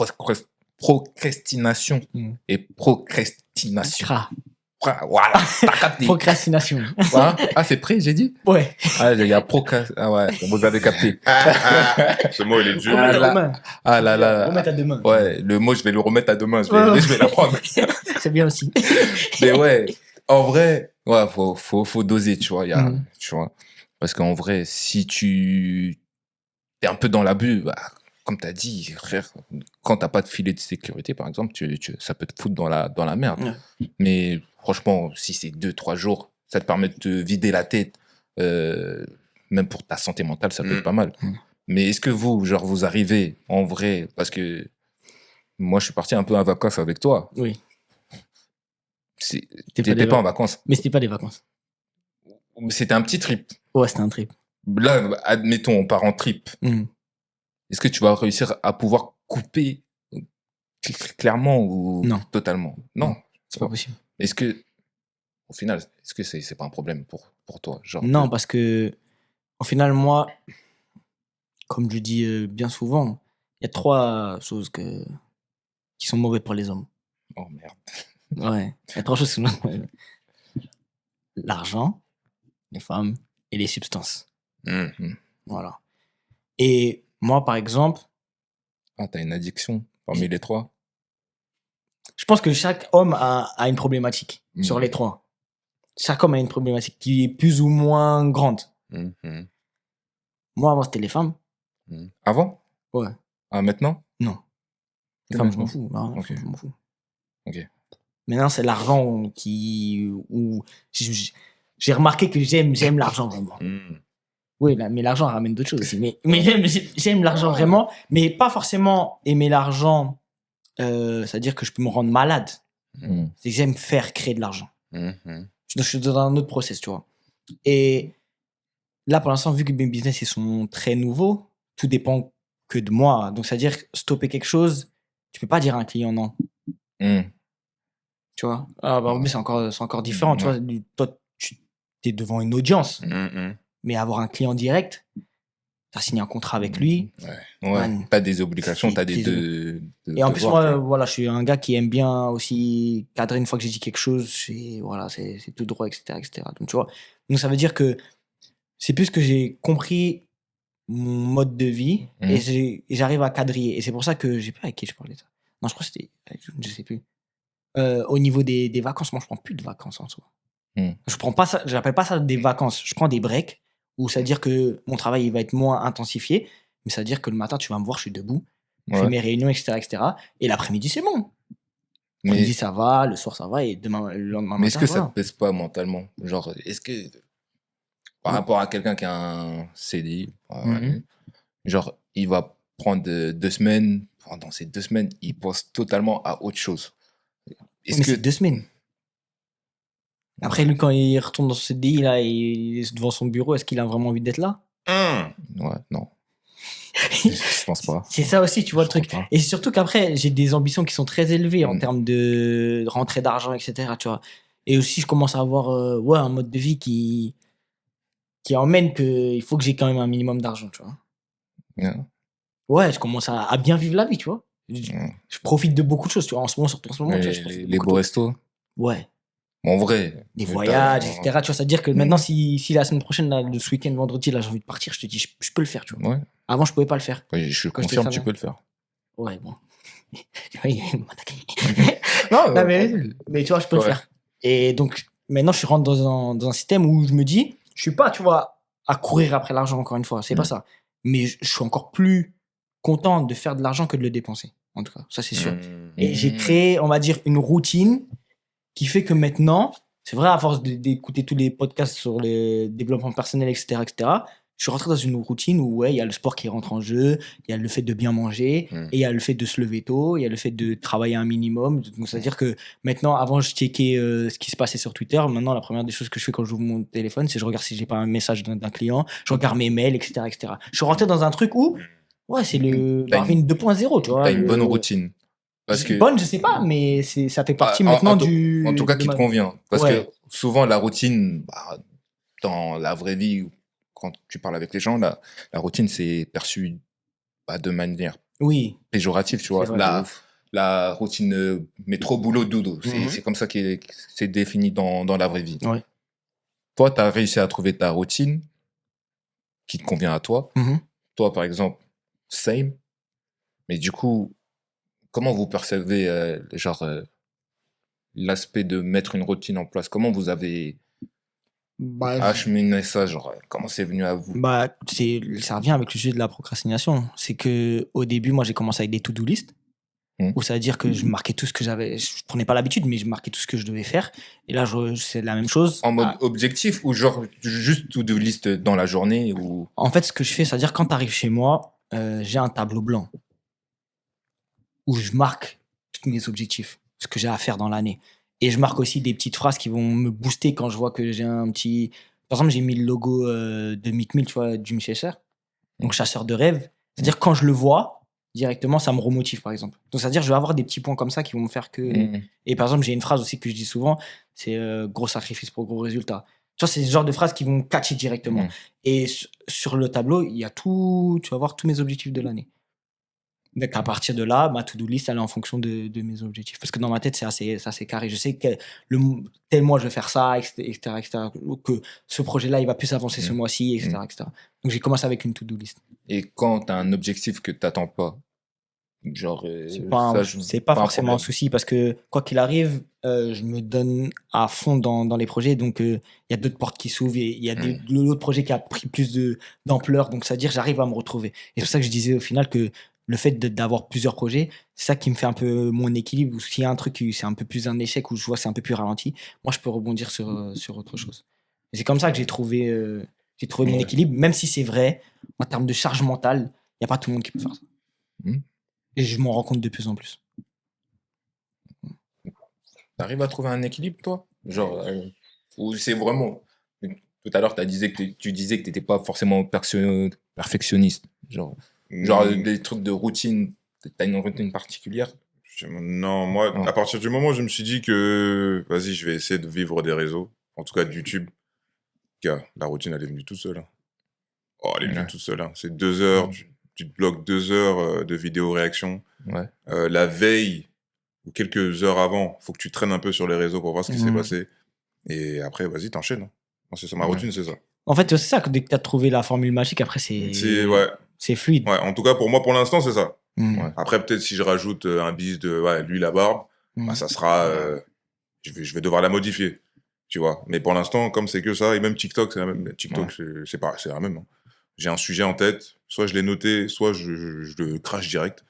S3: procrastination et procrastination. Voilà, t'as capté.
S1: Procrastination.
S3: Hein? Ah, c'est prêt, j'ai dit?
S1: Ouais.
S3: Ah, il y a procrastination. Ah ouais, vous avez capté.
S2: Ce mot, il est dur.
S3: Ah là là.
S1: Remettre à demain.
S3: Ouais, le mot, je vais le remettre à demain. Je vais l'apprendre.
S1: C'est bien aussi.
S3: Mais ouais, en vrai, ouais, faut doser, tu vois. Tu vois. Parce qu'en vrai, si tu es un peu dans l'abus, bah, comme tu as dit, frère, quand t'as pas de filet de sécurité, par exemple, ça peut te foutre dans la merde. Ouais. Mais franchement, si c'est 2-3 jours, ça te permet de te vider la tête, même pour ta santé mentale, ça peut être pas mal. Mais est-ce que vous arrivez en vrai, parce que moi, je suis parti un peu en vacances avec toi.
S1: Oui.
S3: T'étais pas en vacances.
S1: Mais c'était pas des vacances.
S3: C'était un petit trip.
S1: Ouais, c'était un trip.
S3: Là, admettons, on part en trip. Est-ce que tu vas réussir à pouvoir couper clairement ou
S1: non.
S3: totalement? Non,
S1: c'est pas possible.
S3: Est-ce que, au final, est-ce que c'est pas un problème pour toi, genre?
S1: Non, parce que au final, moi, comme je dis bien souvent, il y a 3 choses qui sont mauvaises pour les hommes.
S3: Oh merde.
S1: Ouais, il y a 3 choses qui sont mauvaises. L'argent, les femmes et les substances. Voilà. Et moi, par exemple...
S3: Ah, t'as une addiction parmi les 3?
S1: Je pense que chaque homme a une problématique sur les 3. Chaque homme a une problématique qui est plus ou moins grande. Moi, avant, c'était les femmes.
S3: Avant?
S1: Ouais.
S3: Ah, maintenant?
S1: Non. Les femmes, je m'en fous. Non,
S3: okay.
S1: Je m'en fous.
S3: Ok.
S1: Maintenant, c'est l'argent où j'ai remarqué que j'aime l'argent vraiment. Oui, mais l'argent ramène d'autres choses aussi. Mais j'aime l'argent vraiment, mais pas forcément aimer l'argent, c'est-à-dire que je peux me rendre malade. C'est que j'aime faire créer de l'argent. Je suis dans un autre process, tu vois. Et là, pour l'instant, vu que mes business ils sont très nouveaux, tout dépend que de moi. Donc, c'est-à-dire stopper quelque chose, tu peux pas dire à un client non. Tu vois, mais c'est encore différent. Tu vois, toi, tu es devant une audience, mais avoir un client direct, tu as signé un contrat avec lui.
S3: Ouais. Tu as des obligations, tu as des
S1: et en plus, moi, voilà, je suis un gars qui aime bien aussi cadrer une fois que j'ai dit quelque chose. Voilà, c'est tout droit, etc., etc. Donc, tu vois, donc ça veut dire que c'est plus que j'ai compris mon mode de vie et j'arrive à quadriller. Et c'est pour ça que j'ai pas avec qui je parlais de ça. Non, je crois que c'était, je sais plus. Au niveau des vacances, moi, je prends plus de vacances en soi. Je prends pas ça, j'appelle pas ça des vacances. Je prends des breaks où ça veut dire que mon travail il va être moins intensifié, mais ça veut dire que le matin, tu vas me voir, je suis debout, je fais mes réunions, etc., etc. Et l'après-midi, c'est bon. L'après-midi, ça va, le soir, ça va, et demain, le lendemain matin,
S3: est-ce que ça te pèse pas mentalement? Genre, est-ce que, par rapport à quelqu'un qui a un CDI, genre, il va prendre 2 semaines, pendant ces 2 semaines, il pense totalement à autre chose.
S1: Est-ce que c'est 2 semaines? Après, lui, quand il retourne dans son CDI, là, il est devant son bureau, est-ce qu'il a vraiment envie d'être là?
S3: Ouais, non. Je pense pas.
S1: C'est ça aussi, tu vois, le truc. Et surtout qu'après, j'ai des ambitions qui sont très élevées en termes de rentrée d'argent, etc., tu vois. Et aussi, je commence à avoir un mode de vie qui emmène qu'il faut que j'ai quand même un minimum d'argent, tu vois. Ouais, je commence à bien vivre la vie, tu vois. Je profite de beaucoup de choses, tu vois. En ce moment, surtout en ce moment, tu vois, je profite
S3: Les beaux restos.
S1: Ouais.
S3: En vrai.
S1: Des voyages, etc. Tu vois, c'est-à-dire que maintenant, si la semaine prochaine, là, ce week-end, vendredi, là, j'ai envie de partir, je te dis, je peux le faire, tu vois.
S3: Ouais.
S1: Avant, je pouvais pas le faire.
S3: Ouais, je confirme, tu peux le faire.
S1: Ouais, bon. Non, mais tu vois, je peux le faire. Et donc, maintenant, je rentre dans un système où je me dis, je suis pas, tu vois, à courir après l'argent, encore une fois, c'est pas ça. Mais je suis encore plus content de faire de l'argent que de le dépenser. En tout cas, ça, c'est sûr. Et j'ai créé, on va dire, une routine qui fait que maintenant, c'est vrai, à force d'écouter tous les podcasts sur le développement personnel, etc., je suis rentré dans une routine où, ouais, il y a le sport qui rentre en jeu, il y a le fait de bien manger, et il y a le fait de se lever tôt, il y a le fait de travailler un minimum. Donc, c'est-à-dire que maintenant, avant, je checkais ce qui se passait sur Twitter. Maintenant, la première des choses que je fais quand j'ouvre mon téléphone, c'est je regarde si j'ai pas un message d'un client, je regarde mes mails, etc., etc. Je suis rentré dans un truc où, ouais, c'est le Marvin 2.0, tu vois.
S3: T'as une bonne routine. Parce que...
S1: Bonne, je sais pas, mais ça fait partie maintenant du...
S3: En tout cas, qui te convient. Parce que souvent, la routine, dans la vraie vie, quand tu parles avec les gens, la routine, c'est perçu de manière péjorative, tu vois. La routine métro, boulot, dodo. C'est comme ça que c'est défini dans la vraie vie.
S1: Ouais.
S3: Toi, tu as réussi à trouver ta routine qui te convient à toi. Toi, par exemple, same. Mais du coup, comment vous percevez l'aspect de mettre une routine en place? Comment vous avez acheminé ça? Comment c'est venu à vous?
S1: Ça revient avec le sujet de la procrastination. C'est que au début, moi, j'ai commencé avec des to-do list. Où ça veut dire que je marquais tout ce que j'avais. Je prenais pas l'habitude, mais je marquais tout ce que je devais faire. Et là, c'est la même chose.
S3: En mode objectif ou juste to-do list dans la journée ou...
S1: En fait, ce que je fais, c'est-à-dire quand tu arrives chez moi, j'ai un tableau blanc où je marque tous mes objectifs, ce que j'ai à faire dans l'année. Et je marque aussi des petites phrases qui vont me booster quand je vois que j'ai un petit... Par exemple, j'ai mis le logo de Meet Me, tu vois, Jim Cheshire. Donc, chasseur de rêves. C'est-à-dire quand je le vois, directement, ça me remotive, par exemple. Donc, c'est-à-dire je vais avoir des petits points comme ça qui vont me faire que... Et par exemple, j'ai une phrase aussi que je dis souvent, c'est gros sacrifice pour gros résultats. Tu vois, c'est ce genre de phrases qui vont catcher directement. Et sur le tableau, il y a tout... Tu vas voir tous mes objectifs de l'année. Donc, à partir de là, ma to-do list, elle est en fonction de mes objectifs. Parce que dans ma tête, c'est assez carré. Je sais que tel mois, je vais faire ça, etc., etc. Que ce projet-là, il va plus avancer ce mois-ci, etc., etc. Donc, j'ai commencé avec une to-do list.
S3: Et quand tu as un objectif que tu n'attends pas,
S1: c'est pas forcément un souci parce que, quoi qu'il arrive, je me donne à fond dans les projets. Donc, il y a d'autres portes qui s'ouvrent et il y a d'autres projets qui a pris plus d'ampleur. Donc, c'est-à-dire, j'arrive à me retrouver. Et c'est pour ça que je disais au final que le fait d'avoir plusieurs projets, c'est ça qui me fait un peu mon équilibre. Ou s'il y a un truc qui c'est un peu plus un échec ou je vois que c'est un peu plus ralenti, moi je peux rebondir sur autre chose. Et c'est comme ça que j'ai trouvé mon équilibre, même si c'est vrai, en termes de charge mentale, il n'y a pas tout le monde qui peut faire ça. Et je m'en rends compte de plus en plus.
S3: T'arrives à trouver un équilibre, toi? Ou c'est vraiment... Tout à l'heure, tu disais que t'étais pas forcément perfectionniste. Genre des trucs de routine, t'as une routine particulière?
S2: Non, moi, à partir du moment où je me suis dit que, vas-y, je vais essayer de vivre des réseaux, en tout cas de YouTube, la routine, elle est venue toute seule. Hein. Oh, elle est venue toute seule. Hein. C'est 2 heures, tu te bloques 2 heures de vidéo réaction. La veille, ou quelques heures avant, faut que tu traînes un peu sur les réseaux pour voir ce qui s'est passé. Et après, vas-y, t'enchaînes. Hein. C'est ça, ma routine, c'est ça.
S1: En fait, c'est ça, que dès que tu as trouvé la formule magique, après, c'est fluide.
S2: Ouais, en tout cas, pour moi, pour l'instant, c'est ça. Après, peut-être si je rajoute un bis de l'huile à barbe, ça sera... je vais devoir la modifier, tu vois. Mais pour l'instant, comme c'est que ça, et même TikTok, c'est la même. TikTok, c'est pareil, c'est la même. Hein. J'ai un sujet en tête, soit je l'ai noté, soit je le crache direct.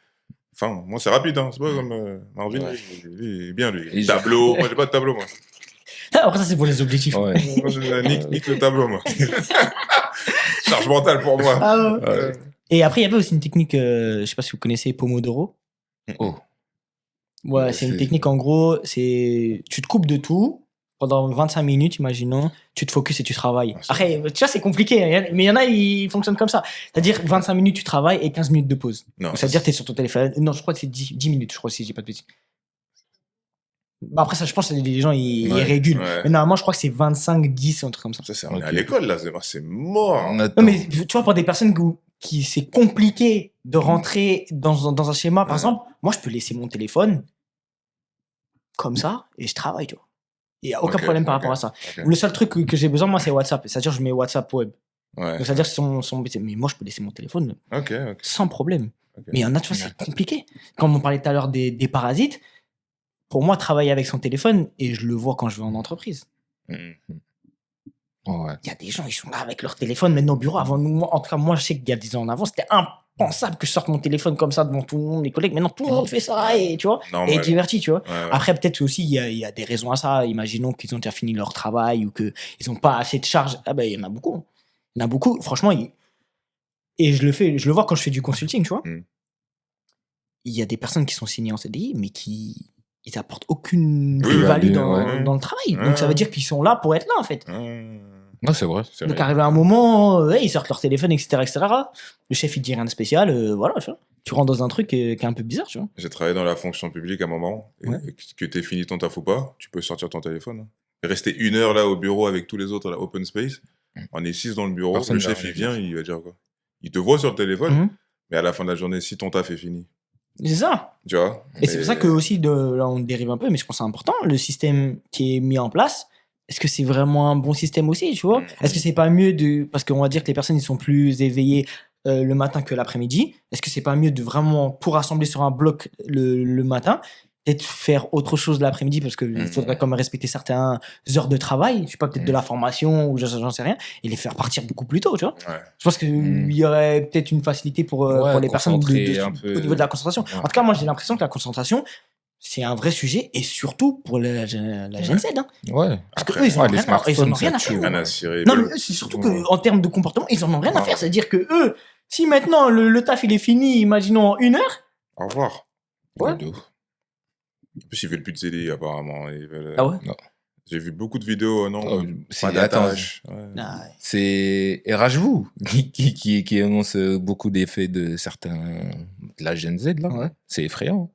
S2: Enfin, moi, c'est rapide, hein. C'est pas comme Marvin, il est bien, lui. Tableau, moi, j'ai pas de tableau, moi.
S1: Après, ça, c'est pour les objectifs.
S2: Moi, nique le tableau, moi. Charge mentale pour moi.
S1: Et après, il y avait aussi une technique, je sais pas si vous connaissez Pomodoro. Ouais, c'est une technique, en gros, tu te coupes de tout pendant 25 minutes, imaginons, tu te focuses et tu travailles. Après, tu vois, c'est compliqué, hein, mais il y en a, ils fonctionnent comme ça. C'est-à-dire 25 minutes, tu travailles et 15 minutes de pause. C'est-à-dire, tu es sur ton téléphone. Non, je crois que c'est 10 minutes, je crois, si j'ai pas de bêtises. Après, ça, je pense que les gens, ils régulent. Mais normalement, je crois que c'est 25, 10, un truc comme ça.
S2: Ça, c'est à l'école, là, c'est mort.
S1: Non, mais tu vois, pour des personnes c'est compliqué de rentrer dans un schéma. Par exemple, moi, je peux laisser mon téléphone comme ça et je travaille, tu vois. Il n'y a aucun problème par rapport à ça. Le seul truc que j'ai besoin, moi, c'est WhatsApp. C'est-à-dire, je mets WhatsApp web.
S2: Ouais.
S1: Donc, c'est-à-dire, mais moi, je peux laisser mon téléphone sans problème. Mais il y en a, tu vois, c'est compliqué. Comme on parlait tout à l'heure des parasites, pour moi, travailler avec son téléphone, et je le vois quand je vais en entreprise.
S3: Ouais.
S1: Il y a des gens, ils sont là avec leur téléphone maintenant au bureau. Avant, en tout cas, moi, je sais qu'il y a 10 ans en avant, c'était impensable que je sorte mon téléphone comme ça devant tout le monde, mes collègues. Maintenant, tout le monde fait ça, et tu vois, et est diverti, tu vois. Après, peut-être aussi, il y a des raisons à ça. Imaginons qu'ils ont déjà fini leur travail ou qu'ils n'ont pas assez de charge. Ah ben, il y en a beaucoup. Il y en a beaucoup, franchement. Et je le vois quand je fais du consulting, tu vois. Il y a des personnes qui sont signées en CDI, mais qui ils apportent aucune plus-value dans le travail. Donc, ça veut dire qu'ils sont là pour être là, en fait.
S3: Non, c'est vrai.
S1: Donc, arrivé à un moment, ils sortent leur téléphone, etc., etc. Le chef, il dit rien de spécial. Voilà, tu rentres dans un truc qui est un peu bizarre, tu vois.
S2: J'ai travaillé dans la fonction publique à un moment. Et que tu aies fini ton taf ou pas, tu peux sortir ton téléphone. Et rester 1 heure là au bureau avec tous les autres à la open space. On est 6 dans le bureau. Le chef, il vient, il va dire quoi? Il te voit sur le téléphone, mais à la fin de la journée, si ton taf est fini.
S1: C'est ça.
S2: Tu vois?
S1: Et c'est pour ça que aussi, là, on dérive un peu, mais je pense que c'est important, le système qui est mis en place. Est-ce que c'est vraiment un bon système aussi, tu vois? Est-ce que c'est pas mieux parce qu'on va dire que les personnes, ils sont plus éveillées le matin que l'après-midi. Est-ce que c'est pas mieux de vraiment tout rassembler sur un bloc le matin? Peut-être faire autre chose l'après-midi parce qu'il faudrait quand même respecter certaines heures de travail, je sais pas, peut-être de la formation ou j'en sais rien, et les faire partir beaucoup plus tôt, tu vois. Je pense qu'il y aurait peut-être une facilité pour les personnes au niveau de la concentration. En tout cas, moi, j'ai l'impression que la concentration, c'est un vrai sujet, et surtout pour la Gen Z. Hein.
S3: Ouais.
S1: Parce qu'eux, ils en ont rien à faire. Non, mais c'est surtout qu'en termes de comportement, ils en ont rien à faire. C'est-à-dire que eux, si maintenant le taf il est fini, imaginons en 1 heure.
S2: Au revoir.
S3: Ouais.
S2: En plus, ils veulent plus de CDI, apparemment.
S1: Ah ouais?
S2: Non. J'ai vu beaucoup de vidéos, non?
S3: C'est d'attache. C'est RH-vous qui annonce beaucoup d'effets de la Gen Z, là. Ouais. C'est effrayant.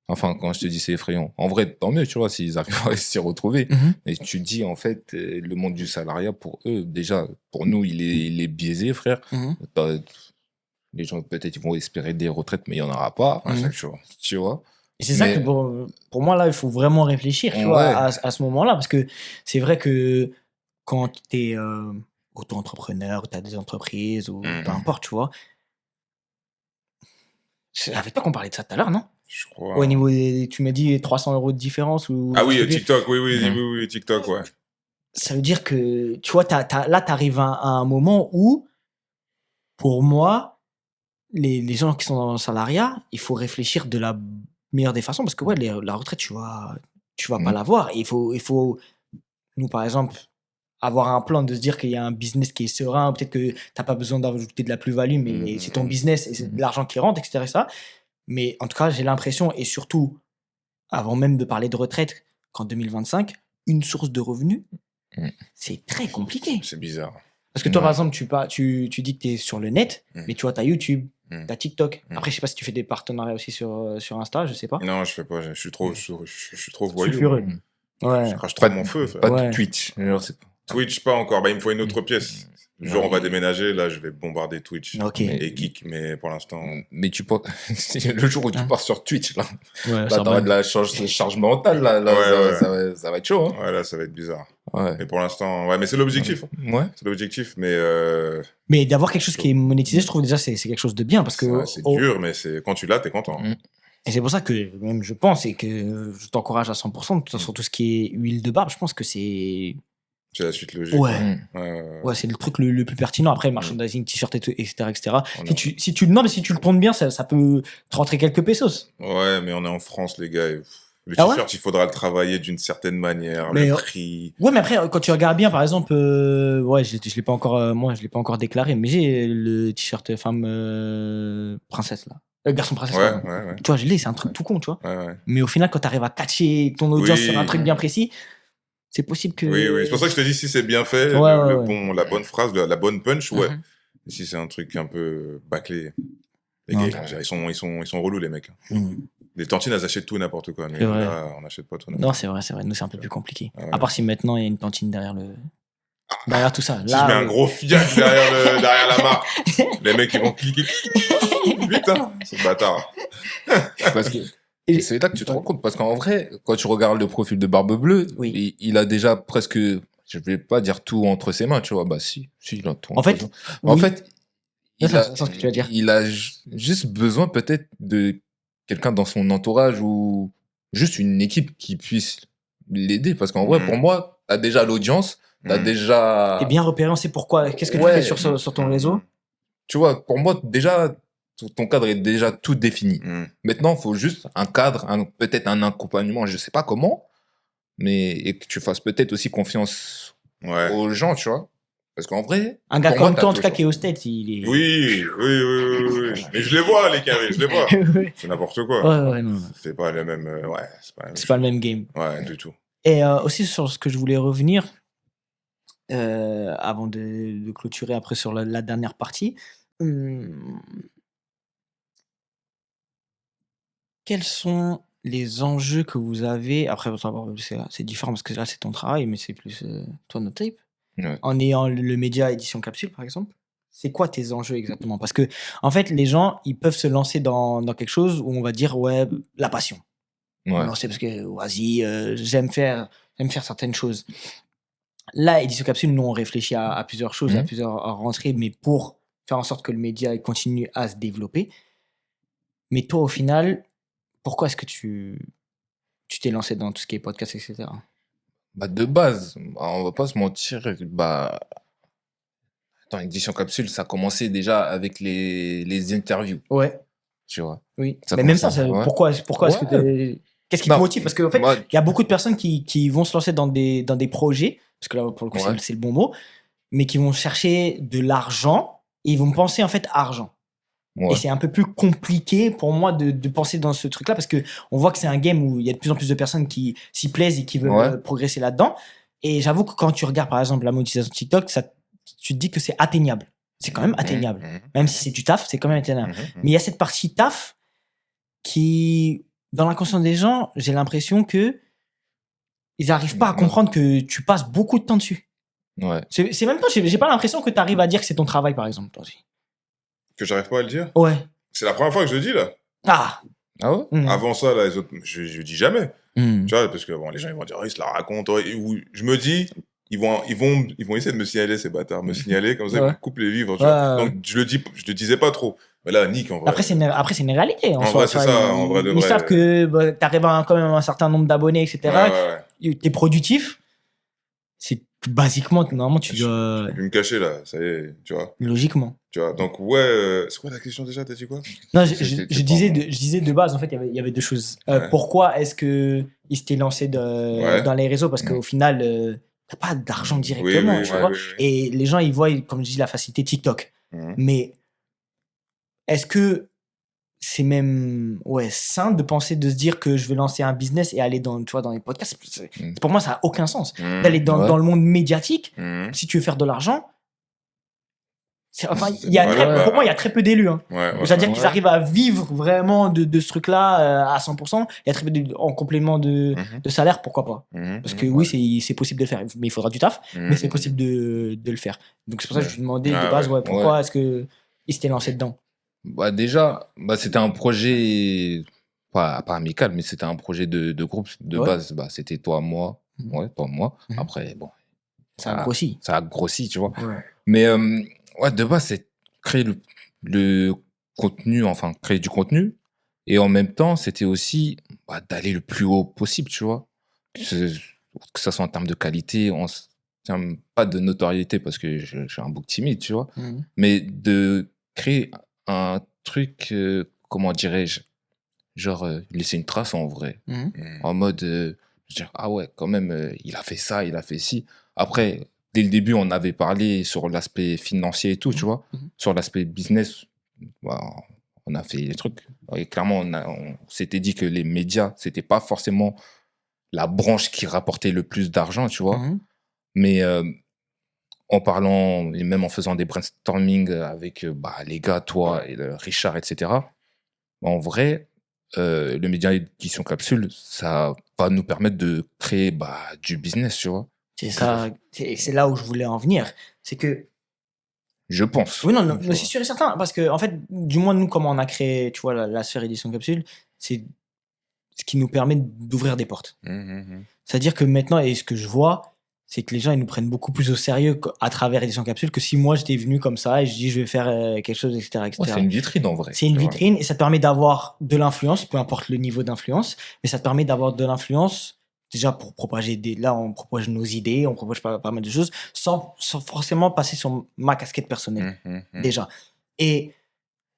S3: Enfin, quand je te dis c'est effrayant, en vrai, tant mieux, tu vois, s'ils arrivent à s'y retrouver. Et tu dis, en fait, le monde du salariat, pour eux, déjà, pour nous, il est biaisé, frère. Les gens, peut-être, ils vont espérer des retraites, mais il n'y en aura pas. Tu vois?
S1: Et c'est ça que pour moi, là, il faut vraiment réfléchir, tu vois, à ce moment-là. Parce que c'est vrai que quand tu es auto-entrepreneur, tu as des entreprises, ou peu importe, tu vois. C'est avec toi qu'on parlait de ça tout à l'heure, non?
S2: Je crois.
S1: Au niveau tu m'as dit 300 € de différence ou...
S2: Ah oui, TikTok, oui, TikTok, ouais.
S1: Ça veut dire que, tu vois, là, tu arrives à un moment où, pour moi, les gens qui sont dans le salariat, il faut réfléchir de la meilleure des façons, parce que ouais, la retraite, tu vas pas l'avoir. Il faut, nous, par exemple, avoir un plan de se dire qu'il y a un business qui est serein, peut-être que tu n'as pas besoin d'ajouter de la plus-value, mais c'est ton business et c'est de l'argent qui rentre, etc. Ça. Mais en tout cas, j'ai l'impression, et surtout, avant même de parler de retraite, qu'en 2025, une source de revenus, c'est très compliqué.
S2: C'est bizarre.
S1: Parce que toi, par exemple, tu dis que tu es sur le net, mais tu vois, tu as YouTube, tu as TikTok. Après, je sais pas si tu fais des partenariats aussi sur Insta, je sais pas.
S2: Non, je fais pas. Je suis trop voyou.
S1: Sulfureux. Ouais.
S2: Je crache trop mon feu.
S3: Pas de Twitch.
S2: Twitch, pas encore. Il me faut une autre pièce. Le jour où on va déménager, là, je vais bombarder Twitch et Kik, mais pour l'instant...
S3: Mais tu penses... le jour où tu pars sur Twitch, là, là t'auras de la charge mentale, là, ça va être chaud. Hein.
S2: Ouais, là, ça va être bizarre. Ouais. Mais pour l'instant... Ouais, mais c'est l'objectif.
S3: Ouais.
S2: C'est l'objectif, mais...
S1: Mais d'avoir quelque chose qui est monétisé, je trouve déjà, c'est quelque chose de bien, parce que...
S2: C'est dur, mais quand tu l'as, t'es content.
S1: Et c'est pour ça que, même, je pense, et que je t'encourage à 100%, sur tout ce qui est huile de barbe, je pense que c'est...
S2: C'est la suite logique.
S1: Ouais, c'est le truc le plus pertinent. Après, le merchandising, t-shirt, etc. Si tu le tournes bien, ça peut te rentrer quelques pesos.
S2: Ouais, mais on est en France, les gars. Le t-shirt, il faudra le travailler d'une certaine manière, le prix.
S1: Ouais, mais après, quand tu regardes bien, par exemple, je l'ai pas encore, moi, je l'ai pas encore déclaré, mais j'ai le t-shirt femme princesse, là. Garçon princesse.
S2: Ouais.
S1: Tu vois, je l'ai, c'est un truc tout con, tu vois.
S2: Ouais.
S1: Mais au final, quand tu arrives à catcher ton audience sur un truc bien précis, c'est possible que...
S2: Oui, c'est pour ça que je te dis, si c'est bien fait, la bonne phrase, la bonne punch, ouais. Si c'est un truc un peu bâclé, les gars, ils sont relous, les mecs. Les tantines, elles achètent tout et n'importe quoi. Mais là, on n'achète pas tout.
S1: Non, c'est vrai. Nous, c'est un peu plus compliqué. À part si maintenant, il y a une tantine derrière le... Derrière tout ça.
S2: Si
S1: Là,
S2: je mets un gros fiac derrière la marque, les mecs, ils vont cliquer. Putain, ce bâtard.
S3: Parce que c'est là que tu te rends compte. Parce qu'en vrai, quand tu regardes le profil de Barbe Bleue, il a déjà presque, je vais pas dire tout entre ses mains, tu vois. Bah, si, il a tout.
S1: En fait,
S3: il a juste besoin peut-être de quelqu'un dans son entourage ou juste une équipe qui puisse l'aider. Parce qu'en vrai, pour moi, t'as déjà l'audience, t'as déjà...
S1: T'es bien repéré, on sait pourquoi. Qu'est-ce que tu fais sur ton réseau?
S3: Tu vois, pour moi, déjà, ton cadre est déjà tout défini. Maintenant, il faut juste un cadre, peut-être un accompagnement, je sais pas comment, mais et que tu fasses peut-être aussi confiance aux gens, tu vois. Parce qu'en vrai...
S1: Un gars comme toi, en tout cas, qui est au States, il est...
S2: Oui. Mais je les vois, les carrés, je les vois. C'est n'importe quoi.
S1: Ouais, non.
S2: C'est pas le même...
S1: c'est pas le même game.
S2: Ouais, du tout.
S1: Et aussi, sur ce que je voulais revenir, avant de clôturer après sur la dernière partie, quels sont les enjeux que vous avez, après c'est différent parce que là c'est ton travail, mais c'est plus toi notre tape, en ayant le média édition capsule par exemple, c'est quoi tes enjeux exactement? Parce que en fait les gens ils peuvent se lancer dans quelque chose où on va dire ouais la passion, non c'est parce que vas-y j'aime faire certaines choses. Là édition capsule nous on réfléchit à plusieurs choses, à plusieurs rentrées, mais pour faire en sorte que le média continue à se développer. Mais toi au final, pourquoi est-ce que tu t'es lancé dans tout ce qui est podcast, etc.?
S3: Bah, de base, on va pas se mentir, bah, dans l'édition capsule, ça commençait déjà avec les interviews.
S1: Ouais.
S3: Tu vois.
S1: Oui. Mais même ça, pourquoi est-ce que qu'est-ce qui te motive? Parce qu'en fait, il y a beaucoup de personnes qui vont se lancer dans des projets, parce que là, pour le coup, c'est le bon mot, mais qui vont chercher de l'argent et ils vont penser en fait argent. Et c'est un peu plus compliqué pour moi de penser dans ce truc-là parce que on voit que c'est un game où il y a de plus en plus de personnes qui s'y plaisent et qui veulent progresser là-dedans. Et j'avoue que quand tu regardes par exemple la monétisation de TikTok, tu te dis que c'est atteignable. C'est quand même atteignable. Même si c'est du taf, c'est quand même atteignable. Mais il y a cette partie taf qui, dans l'inconscient des gens, j'ai l'impression que ils n'arrivent pas à comprendre que tu passes beaucoup de temps dessus. C'est même pas, j'ai pas l'impression que tu arrives à dire que c'est ton travail par exemple. Toi aussi.
S2: Que j'arrive pas à le dire?
S1: Ouais.
S2: C'est la première fois que je le dis, là.
S1: Ah
S3: ouais?
S2: Avant ça, là, les autres, je dis jamais. Tu vois, parce que bon, les gens, ils vont dire, ils se la racontent. Je me dis, ils vont essayer de me signaler, ces bâtards, me signaler, comme ça, ils me coupent les vivres. Tu vois. Donc, je le disais pas trop. Mais là, Nick, en vrai.
S1: Après, c'est une réalité.
S2: En vrai, c'est ça, en vrai de vrai.
S1: Ils savent que t'arrives quand même à un certain nombre d'abonnés, etc. T'es productif. C'est basiquement, normalement, tu dois.
S2: Je peux plus me cacher, là. Ça y est, tu vois.
S1: Logiquement.
S2: Tu vois, donc, c'est quoi la question déjà? T'as dit quoi?
S1: Non, je disais de base, en fait, il y avait deux choses. Pourquoi est-ce qu'il s'était lancé dans les réseaux? Parce qu'au final, t'as pas d'argent directement, tu vois. Et les gens, ils voient, comme je dis, la facilité TikTok. Mais est-ce que c'est même sain de penser, de se dire que je vais lancer un business et aller dans les podcasts? Pour moi, ça n'a aucun sens. D'aller dans le monde médiatique, si tu veux faire de l'argent, pour moi, il y a très peu d'élus. C'est-à-dire qu'ils arrivent à vivre vraiment de ce truc-là à 100%. Il y a très peu en complément de salaire, pourquoi pas? Parce que oui, c'est possible de le faire. Mais il faudra du taf, mais c'est possible de le faire. Donc c'est pour ça que je lui demandais de base pourquoi est-ce qu'il s'était lancé dedans?
S3: Bah déjà, c'était un projet pas amical, mais c'était un projet de groupe de base. Bah, c'était toi, moi, toi, moi. Après, bon,
S1: ça a grossi.
S3: Ça a grossi, tu vois. Mais de base, c'est créer le contenu, enfin créer du contenu, et en même temps, c'était aussi d'aller le plus haut possible, tu vois. Que ça soit en termes de qualité, pas de notoriété parce que je suis un bouc timide, tu vois, mais de créer un truc, comment dirais-je, genre laisser une trace en vrai, en mode, dire, ah ouais, quand même, il a fait ça, il a fait ci. Après, dès le début, on avait parlé sur l'aspect financier et tout, tu vois, sur l'aspect business, on a fait des trucs. Et clairement, on s'était dit que les médias, c'était pas forcément la branche qui rapportait le plus d'argent, tu vois, mais en parlant et même en faisant des brainstorming avec les gars, toi et Richard, etc. En vrai, le média édition capsule, ça va nous permettre de créer du business, tu vois.
S1: C'est ça, c'est là où je voulais en venir. C'est que.
S3: Je pense.
S1: Oui, non, c'est sûr et certain. Parce que, en fait, du moins, nous, comment on a créé, tu vois, la sphère édition capsule, c'est ce qui nous permet d'ouvrir des portes. C'est-à-dire que maintenant, et ce que je vois, c'est que les gens, ils nous prennent beaucoup plus au sérieux à travers édition capsule que si moi, j'étais venu comme ça et je dis, je vais faire quelque chose, etc.
S3: Ouais, c'est une vitrine en vrai.
S1: C'est une vitrine et ça te permet d'avoir de l'influence, peu importe le niveau d'influence, mais ça te permet d'avoir de l'influence déjà pour propager là, on propage nos idées, on propage pas mal de choses sans forcément passer sur ma casquette personnelle, déjà. Et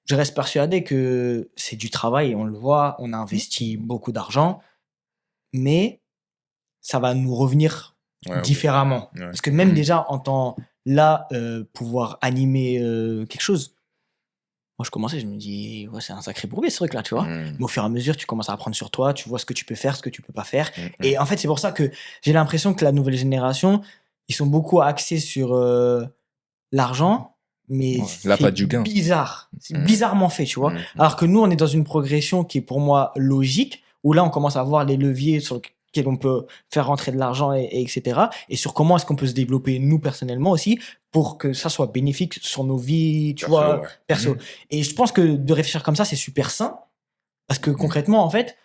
S1: je reste persuadé que c'est du travail, et on le voit, on a investi beaucoup d'argent, mais ça va nous revenir différemment. Ouais. Parce que même déjà, en temps là, pouvoir animer quelque chose, moi, je commençais, je me dis, ouais, c'est un sacré bourbier ce truc-là, tu vois. Mais au fur et à mesure, tu commences à apprendre sur toi, tu vois ce que tu peux faire, ce que tu peux pas faire. Et en fait, c'est pour ça que j'ai l'impression que la nouvelle génération, ils sont beaucoup axés sur l'argent, mais
S3: c'est du gain.
S1: Bizarre. C'est bizarrement fait, tu vois. Alors que nous, on est dans une progression qui est pour moi logique, où là, on commence à voir les leviers sur lesquels on peut faire rentrer de l'argent, etc. Et sur comment est-ce qu'on peut se développer, nous, personnellement aussi, pour que ça soit bénéfique sur nos vies, tu vois, perso. Et je pense que de réfléchir comme ça, c'est super sain, parce que concrètement, en fait,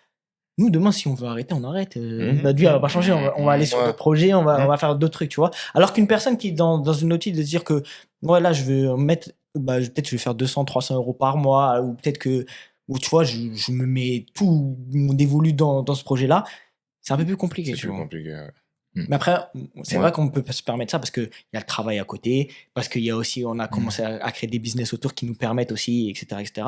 S1: nous, demain, si on veut arrêter, on arrête. Notre vie, elle va pas changer. On va aller sur d'autres projets, on va faire d'autres trucs, tu vois. Alors qu'une personne qui est dans une optique de se dire que, ouais, là, je vais mettre, peut-être je vais faire 200, 300 euros par mois, ou peut-être que, ou tu vois, je me mets tout mon dévolu dans ce projet-là, c'est un peu plus compliqué, tu vois. C'est plus compliqué, ouais. Mais après, c'est vrai qu'on peut se permettre ça parce qu'il y a le travail à côté, parce qu'il y a aussi, on a commencé à créer des business autour qui nous permettent aussi, etc., etc.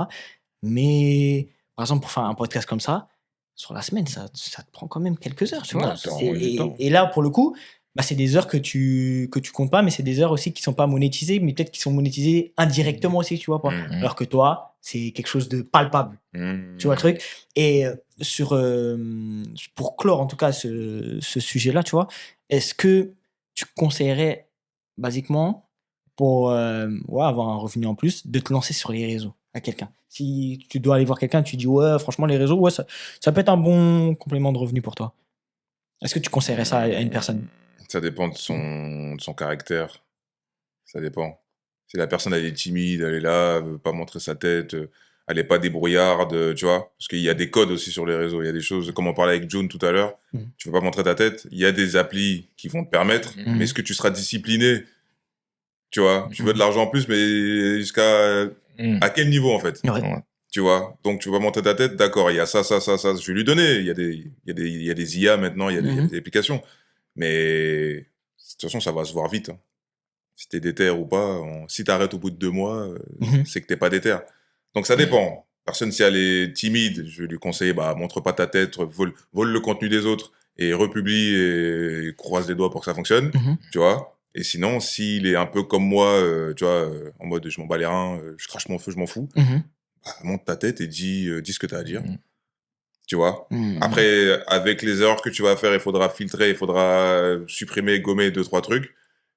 S1: Mais, par exemple, pour faire un podcast comme ça, sur la semaine, ça te prend quand même quelques heures, tu vois. Et là, pour le coup, c'est des heures que tu comptes pas, mais c'est des heures aussi qui sont pas monétisées, mais peut-être qui sont monétisées indirectement aussi, tu vois. Alors que toi, c'est quelque chose de palpable. Tu vois le truc. Et pour clore en tout cas ce sujet-là, tu vois, est-ce que tu conseillerais, basiquement, pour avoir un revenu en plus, de te lancer sur les réseaux à quelqu'un? Si tu dois aller voir quelqu'un, tu dis ouais, franchement, les réseaux, ça peut être un bon complément de revenu pour toi. Est-ce que tu conseillerais ça à une personne?
S2: Ça dépend de son caractère. Ça dépend. Si la personne, elle est timide, elle est là, elle veut pas montrer sa tête, elle est pas débrouillarde, tu vois. Parce qu'il y a des codes aussi sur les réseaux. Il y a des choses, comme on parlait avec June tout à l'heure, tu veux pas montrer ta tête. Il y a des applis qui vont te permettre, mais est-ce que tu seras discipliné? Tu vois, tu veux de l'argent en plus, mais jusqu'à à quel niveau, en fait? Tu vois, donc tu vas montrer ta tête, d'accord, il y a ça, je vais lui donner. Il y a des IA maintenant, il y a des applications. Mais de toute façon, ça va se voir vite. Hein. Si t'es déter ou pas, si t'arrêtes au bout de 2 mois, c'est que t'es pas déter. Donc ça dépend. Personne, si elle est timide, je vais lui conseiller, montre pas ta tête, vole le contenu des autres et republie et croise les doigts pour que ça fonctionne, tu vois. Et sinon, s'il est un peu comme moi, tu vois, en mode je m'en bats les reins, je crache mon feu, je m'en fous, monte ta tête et dis ce que t'as à dire. Tu vois. Après, avec les erreurs que tu vas faire, il faudra filtrer, il faudra supprimer, gommer 2-3 trucs.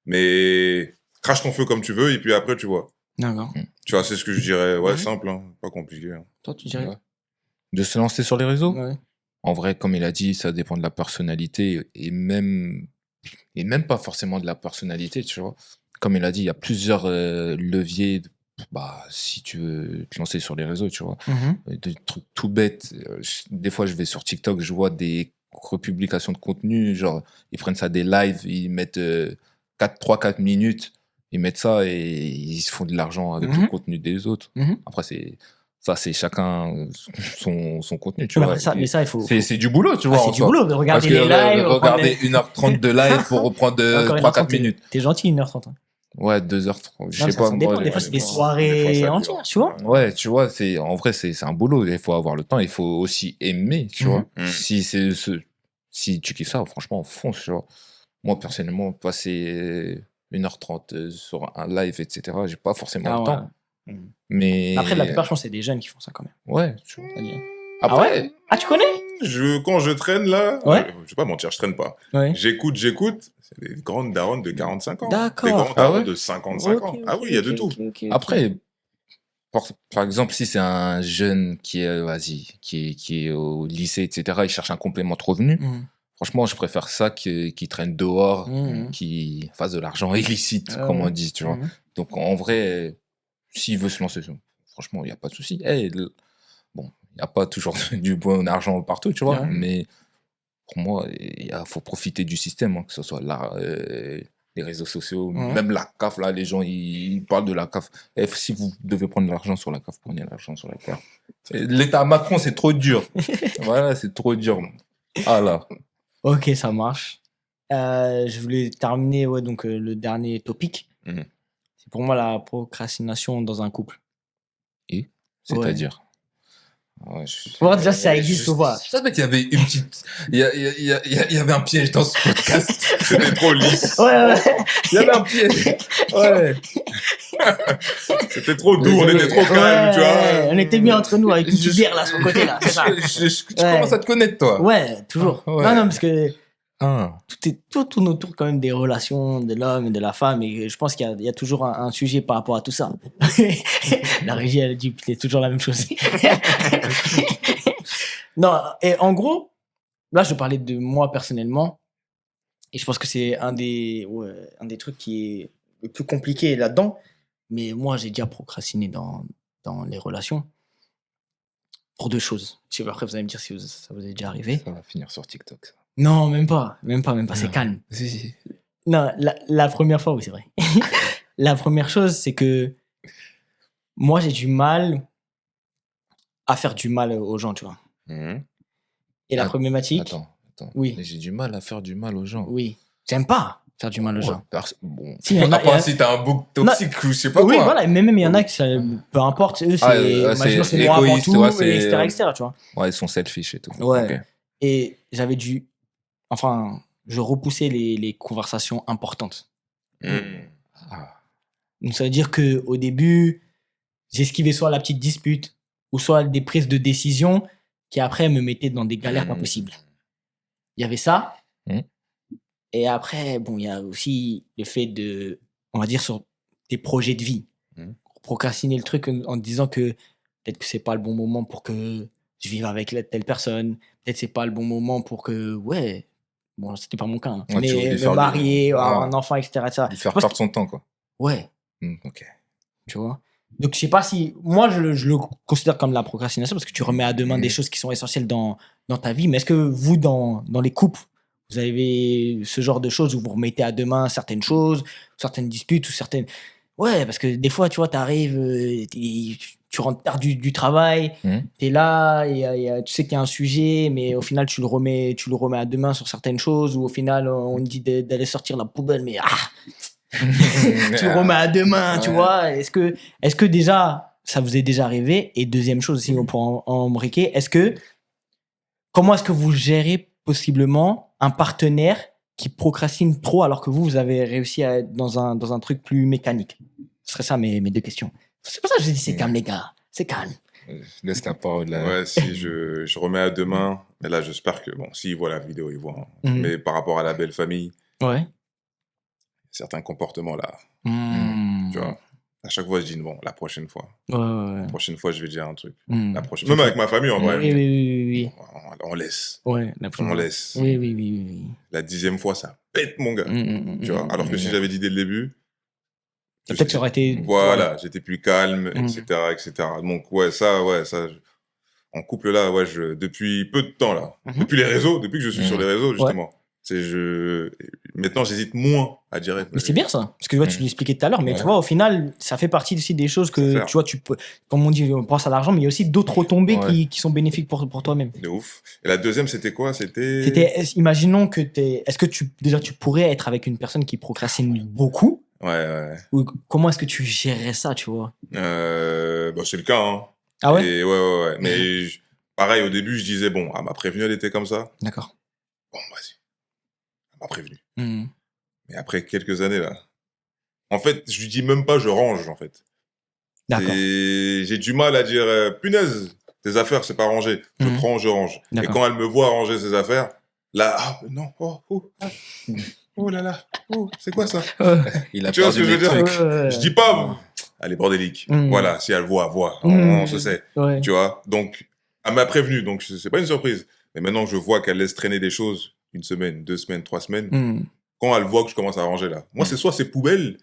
S2: Mais crache ton feu comme tu veux et puis après, tu vois.
S1: D'accord.
S2: Tu vois, c'est ce que je dirais. Ouais, simple, hein, pas compliqué. Hein.
S1: Toi, tu dirais
S3: de se lancer sur les réseaux. En vrai, comme il a dit, ça dépend de la personnalité et même pas forcément de la personnalité, tu vois. Comme il a dit, il y a plusieurs leviers. Si tu veux te lancer sur les réseaux, tu vois. Des trucs tout bêtes. Des fois, je vais sur TikTok, je vois des republications de contenu, genre, ils prennent ça des lives, ils mettent 3-4 minutes, ils mettent ça et ils se font de l'argent avec le contenu des autres. Après, c'est chacun son contenu, tu vois.
S1: Mais ça, il faut...
S3: C'est du boulot, tu vois.
S1: C'est du boulot, de regarder les lives.
S3: Regarder 1h30 de live pour reprendre 3-4 minutes.
S1: T'es gentil, 1h30.
S3: Ouais, 2h30. Je sais pas.
S1: Ça dépend. Des fois, c'est des soirées entières, tu vois.
S3: Ouais, tu vois, en vrai, c'est un boulot. Il faut avoir le temps. Il faut aussi aimer, tu vois. Si tu kiffes ça, franchement, fonce, tu vois. Moi, personnellement, passer 1h30 sur un live, etc., j'ai pas forcément le temps. Mais...
S1: Après, la plupart, je pense, c'est des jeunes qui font ça quand même.
S3: Ouais, tu vois.
S1: Après... Ah, tu connais?
S2: Quand je traîne, là,
S1: je
S2: vais pas mentir, je traîne pas.
S1: Ouais.
S2: J'écoute. C'est des grandes daronnes de 45 ans.
S1: D'accord.
S2: Des grands darons de 55 ans. Ah oui, il y a de tout.
S3: Après, par exemple, si c'est un jeune qui est au lycée, etc., il cherche un complément de revenu, Franchement, je préfère ça qui traîne dehors, qui fasse de l'argent illicite, comme on dit, tu vois. Donc, en vrai, s'il veut se lancer, franchement, il n'y a pas de souci. Bon, il n'y a pas toujours du bon argent partout, tu vois. Mais pour moi, il faut profiter du système, que ce soit les réseaux sociaux, même la CAF, là, les gens, ils parlent de la CAF. Et si vous devez prendre de l'argent sur la CAF, prenez l'argent sur la CAF. L'État Macron, c'est trop dur. Voilà, c'est trop dur. Ah là.
S1: Ok, ça marche. Je voulais terminer donc, le dernier topic. C'est pour moi la procrastination dans un couple.
S3: Et c'est-à-dire
S1: Pour voir déjà si ça existe ou pas.
S3: Je savais qu'il y avait une petite... Il y avait un piège dans ce podcast.
S2: C'était trop lisse.
S1: Ouais.
S3: Il y avait un piège. Ouais.
S2: C'était trop doux, on était trop calme, tu vois.
S1: On était bien entre nous avec une petite bière là sur le côté là.
S3: Tu commences à te connaître, toi.
S1: Ouais, toujours.
S3: Ouais.
S1: Non, parce que tout tourne autour quand même des relations de l'homme et de la femme, et je pense qu'il y a toujours un sujet par rapport à tout ça. La régie, elle dit que c'est toujours la même chose. Non, et en gros, là, je parlais de moi personnellement, et je pense que c'est un des trucs qui est le plus compliqué là-dedans. Mais moi, j'ai déjà procrastiné dans les relations pour deux choses. Je sais pas, après, vous allez me dire si ça vous est déjà arrivé.
S3: Ça va finir sur TikTok, ça.
S1: Non, même pas, c'est calme.
S3: Si.
S1: Non, la première fois, oui, c'est vrai. La première chose, c'est que moi, j'ai du mal à faire du mal aux gens, tu vois. Et la problématique...
S3: Attends.
S1: Oui.
S3: J'ai du mal à faire du mal aux gens.
S1: Oui. J'aime pas faire du mal aux gens.
S3: Bon.
S1: Si,
S3: si t'as un bouc toxique, je sais pas quoi.
S1: Oui, voilà, mais même il y en a qui, peu importe, eux, c'est moi avant tout, etc., tu vois.
S3: Ouais, ils sont selfish et tout.
S1: Ouais.
S3: Okay.
S1: Et je repoussais les conversations importantes. Donc ça veut dire que au début, j'esquivais soit la petite dispute ou soit des prises de décision qui après me mettaient dans des galères pas possibles. Il y avait ça. Et après, bon, il y a aussi le fait de, on va dire, sur tes projets de vie. Procrastiner le truc en disant que peut-être que c'est pas le bon moment pour que je vive avec telle personne. Peut-être c'est pas le bon moment pour que, bon, c'était pas mon cas, mais me marier, avoir un enfant, etc.
S3: Faire perdre son temps, quoi.
S1: Ouais.
S3: Ok.
S1: Tu vois. Donc, je sais pas si... Moi, je le considère comme la procrastination parce que tu remets à demain des choses qui sont essentielles dans ta vie. Mais est-ce que vous, dans les couples, vous avez ce genre de choses où vous remettez à demain certaines choses, certaines disputes ou certaines... Ouais, parce que des fois, tu vois, t'arrives, tu rentres tard du travail, t'es là, et tu sais qu'il y a un sujet, mais au final, tu le remets à demain sur certaines choses, ou au final, on dit d'aller sortir la poubelle, mais tu le remets à demain, tu vois. Est-ce que déjà, ça vous est déjà arrivé? Et deuxième chose, si on peut embriquer, comment est-ce que vous gérez possiblement un partenaire qui procrastine trop alors que vous avez réussi à être dans un truc plus mécanique? Ce serait ça mes deux questions. C'est pour ça que je dis c'est calme, les gars. C'est calme.
S3: Laisse la parole là.
S2: Ouais, si je remets à demain, mais là j'espère que, bon, s'ils voient la vidéo, ils voient. Mais par rapport à la belle famille, certains comportements là, tu vois, à chaque fois je dis bon, la prochaine fois. La prochaine fois je vais dire un truc. La prochaine... Même avec ma famille en vrai.
S1: Oui.
S2: On laisse.
S1: Ouais,
S2: on laisse.
S1: Oui.
S2: La 10e fois, ça pète mon gars. Tu vois, alors que si j'avais dit dès le début,
S1: peut-être que ça aurait été...
S2: Voilà, j'étais plus calme, etc. Donc ouais, ça, en couple là, depuis peu de temps là, depuis les réseaux, depuis que je suis sur les réseaux justement, maintenant j'hésite moins à dire.
S1: Mais c'est bien ça, parce que tu l'expliquais tout à l'heure, mais tu vois, au final, ça fait partie aussi des choses que tu vois, tu peux, comme on dit, on pense à l'argent, mais il y a aussi d'autres retombées qui sont bénéfiques pour toi-même.
S2: De ouf. Et la deuxième, c'était quoi?
S1: Imaginons que est-ce que tu pourrais être avec une personne qui procrastine beaucoup?
S2: Ouais.
S1: Ou comment est-ce que tu gérerais ça, tu vois?
S2: C'est le cas, hein.
S1: Ah ouais?
S2: Et ouais. Mais pareil, au début, je disais, bon, elle m'a prévenu, elle était comme ça.
S1: D'accord.
S2: Bon, vas-y. Elle m'a prévenu. Mais après quelques années, là, en fait, je lui dis même pas, je range, en fait.
S1: D'accord.
S2: Et j'ai du mal à dire, punaise, tes affaires, c'est pas rangé. Je prends, je range. Et quand elle me voit ranger ses affaires, là, non, oh là là, c'est quoi ça? Tu vois ce que je veux dire? Je dis pas, elle est bordélique. Voilà, si elle voit, on se sait. Tu vois? Donc, elle m'a prévenu, donc c'est pas une surprise. Mais maintenant, je vois qu'elle laisse traîner des choses 1 semaine, 2 semaines, 3 semaines, quand elle voit que je commence à ranger là, moi, c'est soit c'est poubelle,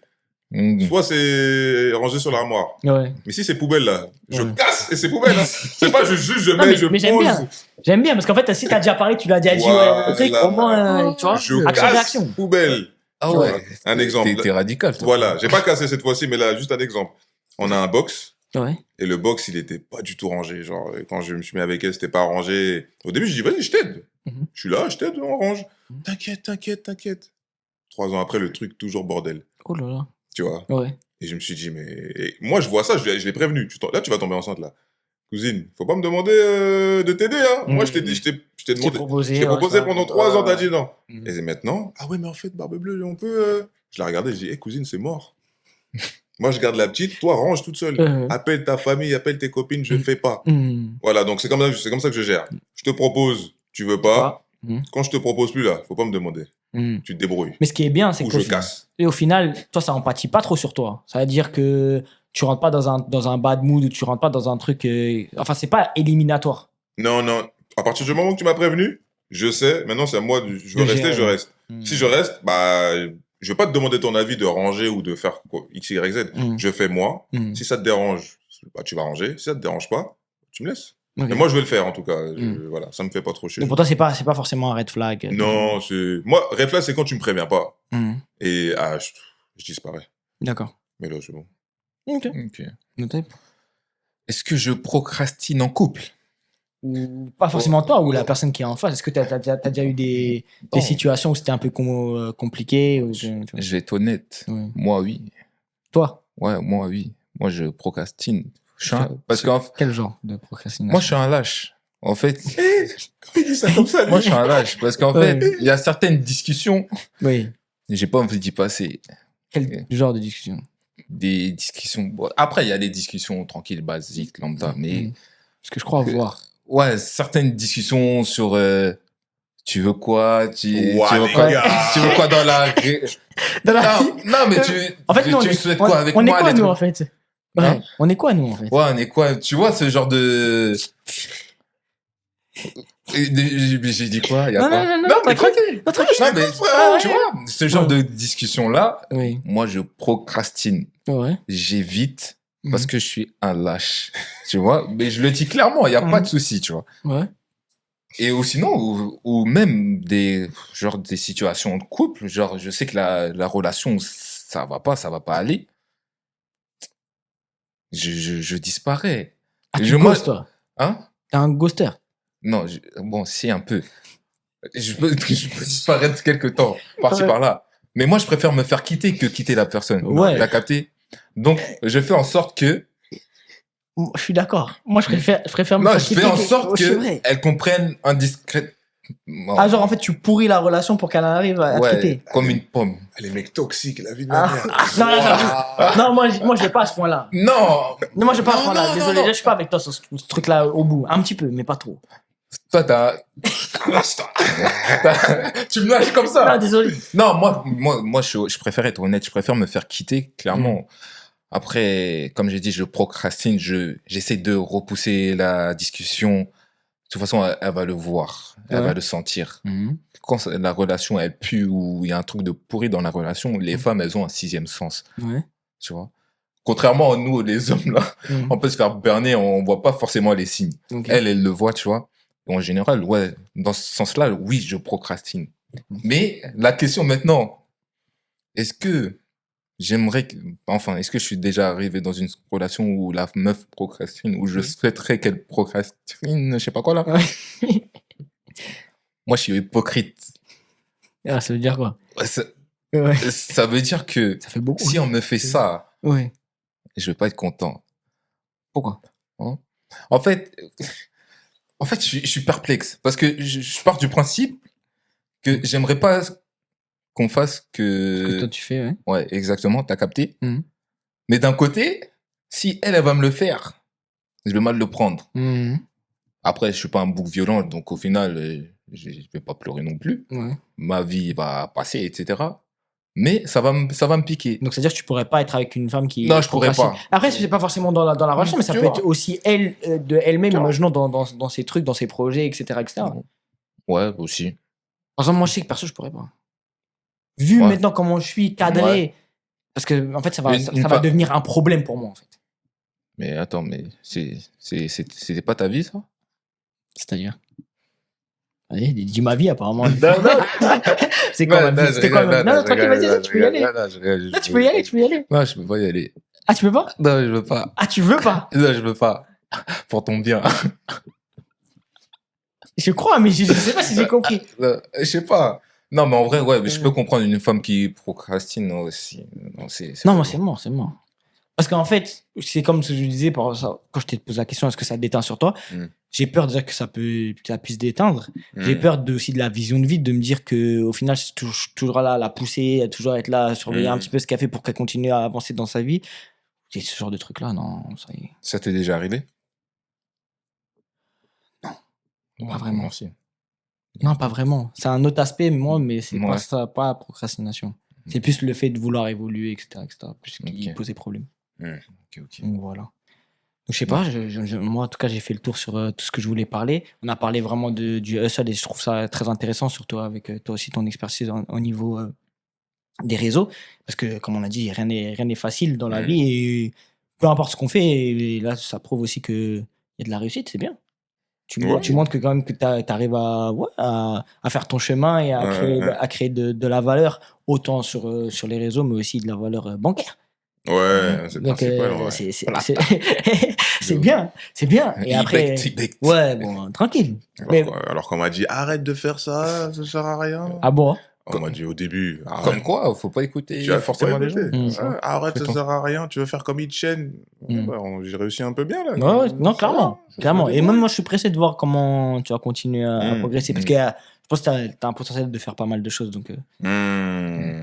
S2: soit c'est rangé sur l'armoire.
S1: Ouais.
S2: Mais si c'est poubelle là, je casse et c'est poubelle. Hein. C'est pas je juge, je mets, je
S1: mais
S2: pose.
S1: J'aime bien parce qu'en fait, si t'as déjà parlé, tu l'as déjà dit, ouais, le truc, au moins, tu vois,
S2: je
S1: action,
S2: casse
S1: réaction.
S2: poubelle.
S3: Ah ouais.
S2: Un exemple.
S3: T'es radical, toi.
S2: Voilà, j'ai pas cassé cette fois-ci, mais là, juste un exemple. On a un box.
S1: Ouais.
S2: Et le box, il était pas du tout rangé. Genre, quand je me suis mis avec elle, c'était pas rangé. Au début, je dis, vas-y, je t'aide. Je suis là, je t'aide, on range. T'inquiète. 3 ans après, le truc, toujours bordel.
S1: Oh là là.
S2: Tu vois?
S1: Ouais.
S2: Et je me suis dit, mais. Et moi, je vois ça, je l'ai prévenu. Là, tu vas tomber enceinte, là. Cousine, faut pas me demander de t'aider, hein. Moi, je t'ai dit, je t'ai demandé.
S1: Proposé,
S2: je t'ai proposé pendant 3 ans, t'as dit non.
S1: Mhm.
S2: Et maintenant, ah ouais, mais en fait, Barbe Bleue, on peut. Je l'ai regardé, je dis, hé, cousine, c'est mort. Moi, je garde la petite, toi, range toute seule. Appelle ta famille, appelle tes copines, je fais pas. Voilà, donc c'est comme ça que je gère. Je te propose, tu veux pas. Quand je te propose plus là, faut pas me demander. Tu te débrouilles.
S1: Mais ce qui est bien, c'est
S2: Ou
S1: que
S2: je casse.
S1: et au final, toi, ça empathie pas trop sur toi. Ça veut dire que tu rentres pas dans un bad mood ou tu rentres pas dans un truc. Enfin, c'est pas éliminatoire.
S2: Non. À partir du moment où tu m'as prévenu, je sais. Maintenant, c'est à moi. Je veux rester, je reste. Si je reste, bah, je vais pas te demander ton avis de ranger ou de faire quoi, X, Y, Z. Je fais moi. Si ça te dérange, bah, tu vas ranger. Si ça te dérange pas, tu me laisses. Okay. Mais moi, je vais le faire, en tout cas. Voilà, ça me fait pas trop chier.
S1: Donc pour toi, c'est pas forcément un red flag.
S2: Non, moi, red flag, c'est quand tu me préviens pas. Et je disparais.
S1: D'accord.
S2: Mais là, c'est bon.
S1: Ok.
S3: Est-ce que je procrastine en couple?
S1: Ou pas forcément toi ou la personne qui est en face. Est-ce que t'as déjà eu des situations où c'était un peu compliqué ou
S3: Je vais être honnête. Ouais. Moi, oui.
S1: Toi?
S3: Ouais, moi, oui. Moi, je procrastine.
S1: Quel genre de procrastination?
S3: Moi, je suis un lâche. En fait,
S2: il dit ça comme ça,
S3: moi, je suis un lâche parce qu'en fait, il y a certaines discussions.
S1: Oui.
S3: J'ai pas envie d'y passer.
S1: Quel genre de discussion?
S3: Des discussions. Bon, après, il y a des discussions tranquilles, basiques, lambda, mais.
S1: Ce que je crois voir.
S3: Ouais, certaines discussions sur. Tu veux quoi? Tu veux quoi dans la. Non, mais
S1: en fait,
S3: tu souhaites quoi avec moi?
S1: On est quoi, nous, en fait? Ouais. On est quoi, nous, en fait?
S3: Ouais, on est quoi? Tu vois, ce genre de. J'ai dit quoi?
S1: Non, mais tranquille. Non, mais
S3: tu vois, ce genre de discussion-là, moi, je procrastine.
S1: Ouais.
S3: J'évite parce que je suis un lâche. Tu vois? Mais je le dis clairement, il n'y a pas de souci, tu vois.
S1: Ouais.
S3: Et sinon, ou même des situations de couple, genre, je sais que la relation, ça va pas aller. Je disparais.
S1: Ah, tu ghostes, toi?
S3: Hein?
S1: T'es un ghoster?
S3: Non, bon, si, un peu. Je peux disparaître quelque temps, par-ci, par-là. Mais moi, je préfère me faire quitter que quitter la personne.
S1: Ouais.
S3: T'as capté? Donc, je fais en sorte que...
S1: Je suis d'accord. Moi, je préfère me faire quitter.
S3: Non, je fais en sorte qu'elle comprenne indiscrètement.
S1: Ah, genre, en fait, tu pourris la relation pour qu'elle arrive à te quitter.
S3: Comme une pomme.
S2: Les mecs toxiques, la vie de ma
S1: mère. Non, moi, je vais pas à ce point-là.
S3: Non,
S1: moi, je vais pas à ce point-là. Désolé, je suis pas avec toi sur ce truc-là au bout. Un petit peu, mais pas trop.
S3: Toi, tu me lâches comme ça.
S1: Non, désolé.
S3: Non, moi, je préfère être honnête. Je préfère me faire quitter, clairement. Après, comme j'ai dit, je procrastine. J'essaie de repousser la discussion. De toute façon, elle va le voir. Elle va le sentir. Quand la relation, elle pue ou il y a un truc de pourri dans la relation, les femmes, elles ont un 6e sens.
S1: Ouais.
S3: Tu vois? Contrairement à nous, les hommes, là, on peut se faire berner, on voit pas forcément les signes. Okay. Elle le voit, tu vois? En général, ouais, dans ce sens-là, oui, je procrastine. Mais la question maintenant, est-ce que est-ce que je suis déjà arrivé dans une relation où la meuf procrastine, où je souhaiterais qu'elle procrastine, je sais pas quoi là? Moi, je suis hypocrite.
S1: Ah, ça veut dire quoi?
S3: Ça veut dire que
S1: ça fait beaucoup,
S3: si on me fait ça, je vais pas être content.
S1: Pourquoi?
S3: En fait, je suis perplexe parce que je pars du principe que j'aimerais pas qu'on fasse que...
S1: Ce que toi tu fais, ouais.
S3: Ouais, exactement, t'as capté. Mais d'un côté, si elle va me le faire, je vais mal le prendre. Après, je suis pas un bouc violent, donc au final, je vais pas pleurer non plus. Ma vie va passer, etc. Mais ça va me piquer.
S1: Donc, c'est-à-dire que tu pourrais pas être avec une femme qui...
S3: Non, je pourrais pas.
S1: Après, c'est pas forcément dans la relation, mais ça peut être aussi elle-même, imaginons, dans ses trucs, dans ses projets, etc., etc.
S3: Ouais, aussi.
S1: Par exemple, moi, je sais que perso, je pourrais pas. Vu maintenant comment je suis cadré, parce que en fait, ça va devenir un problème pour moi, en fait.
S3: Mais attends, mais c'était pas ta vie, ça?
S1: C'est-à-dire? Allez, dis ma vie, apparemment.
S3: Non.
S1: C'est quoi ma vie? C'était quoi ma vie? Non, tranquille, vas-y, tu peux y aller. Non, tu peux y aller.
S3: Non, je peux pas y aller.
S1: Ah, tu peux pas?
S3: Non, je veux pas.
S1: Ah, tu veux pas?
S3: Non, je veux pas. Pour ton bien.
S1: Je crois, mais je sais pas si j'ai compris.
S3: Je sais pas. Non, mais en vrai, ouais, mais je peux comprendre une femme qui procrastine aussi.
S1: Non, moi, c'est mort. Parce qu'en fait, c'est comme ce que je disais quand je t'ai posé la question, est-ce que ça déteint sur toi? J'ai peur de dire que ça puisse déteindre. J'ai peur aussi de la vision de vie, de me dire que au final, c'est toujours là, la pousser, toujours être là, surveiller un petit peu ce qu'elle fait pour qu'elle continue à avancer dans sa vie. C'est ce genre de truc-là, non, ça y est.
S3: Ça t'est déjà arrivé?
S1: Non, pas vraiment. Non, pas vraiment. C'est un autre aspect, moi, mais c'est pas ça, pas la procrastination. C'est plus le fait de vouloir évoluer, etc., plus qui posait problème. Donc voilà. Donc, je sais pas, moi en tout cas j'ai fait le tour sur tout ce que je voulais parler. On a parlé vraiment du hustle et je trouve ça très intéressant, surtout avec toi aussi ton expertise au niveau des réseaux. Parce que comme on a dit, rien n'est facile dans la vie et peu importe ce qu'on fait, et là ça prouve aussi qu'il y a de la réussite, c'est bien. Tu montres que quand même que t'arrives à faire ton chemin et à créer de la valeur autant sur les réseaux mais aussi de la valeur bancaire.
S2: Ouais, c'est le principal.
S1: C'est bien. Et après, ouais, bon, tranquille.
S2: Alors qu'on m'a dit, arrête de faire ça sert à rien.
S1: Ah bon?
S2: On m'a dit au début.
S3: Comme quoi, faut pas écouter forcément les gens.
S2: Arrête, ça sert à rien. Tu veux faire comme Itchen. J'ai réussi un peu bien là.
S1: Ouais, non, clairement. Et même moi, je suis pressé de voir comment tu vas continuer à progresser. Parce que je pense que t'as un potentiel de faire pas mal de choses. Donc,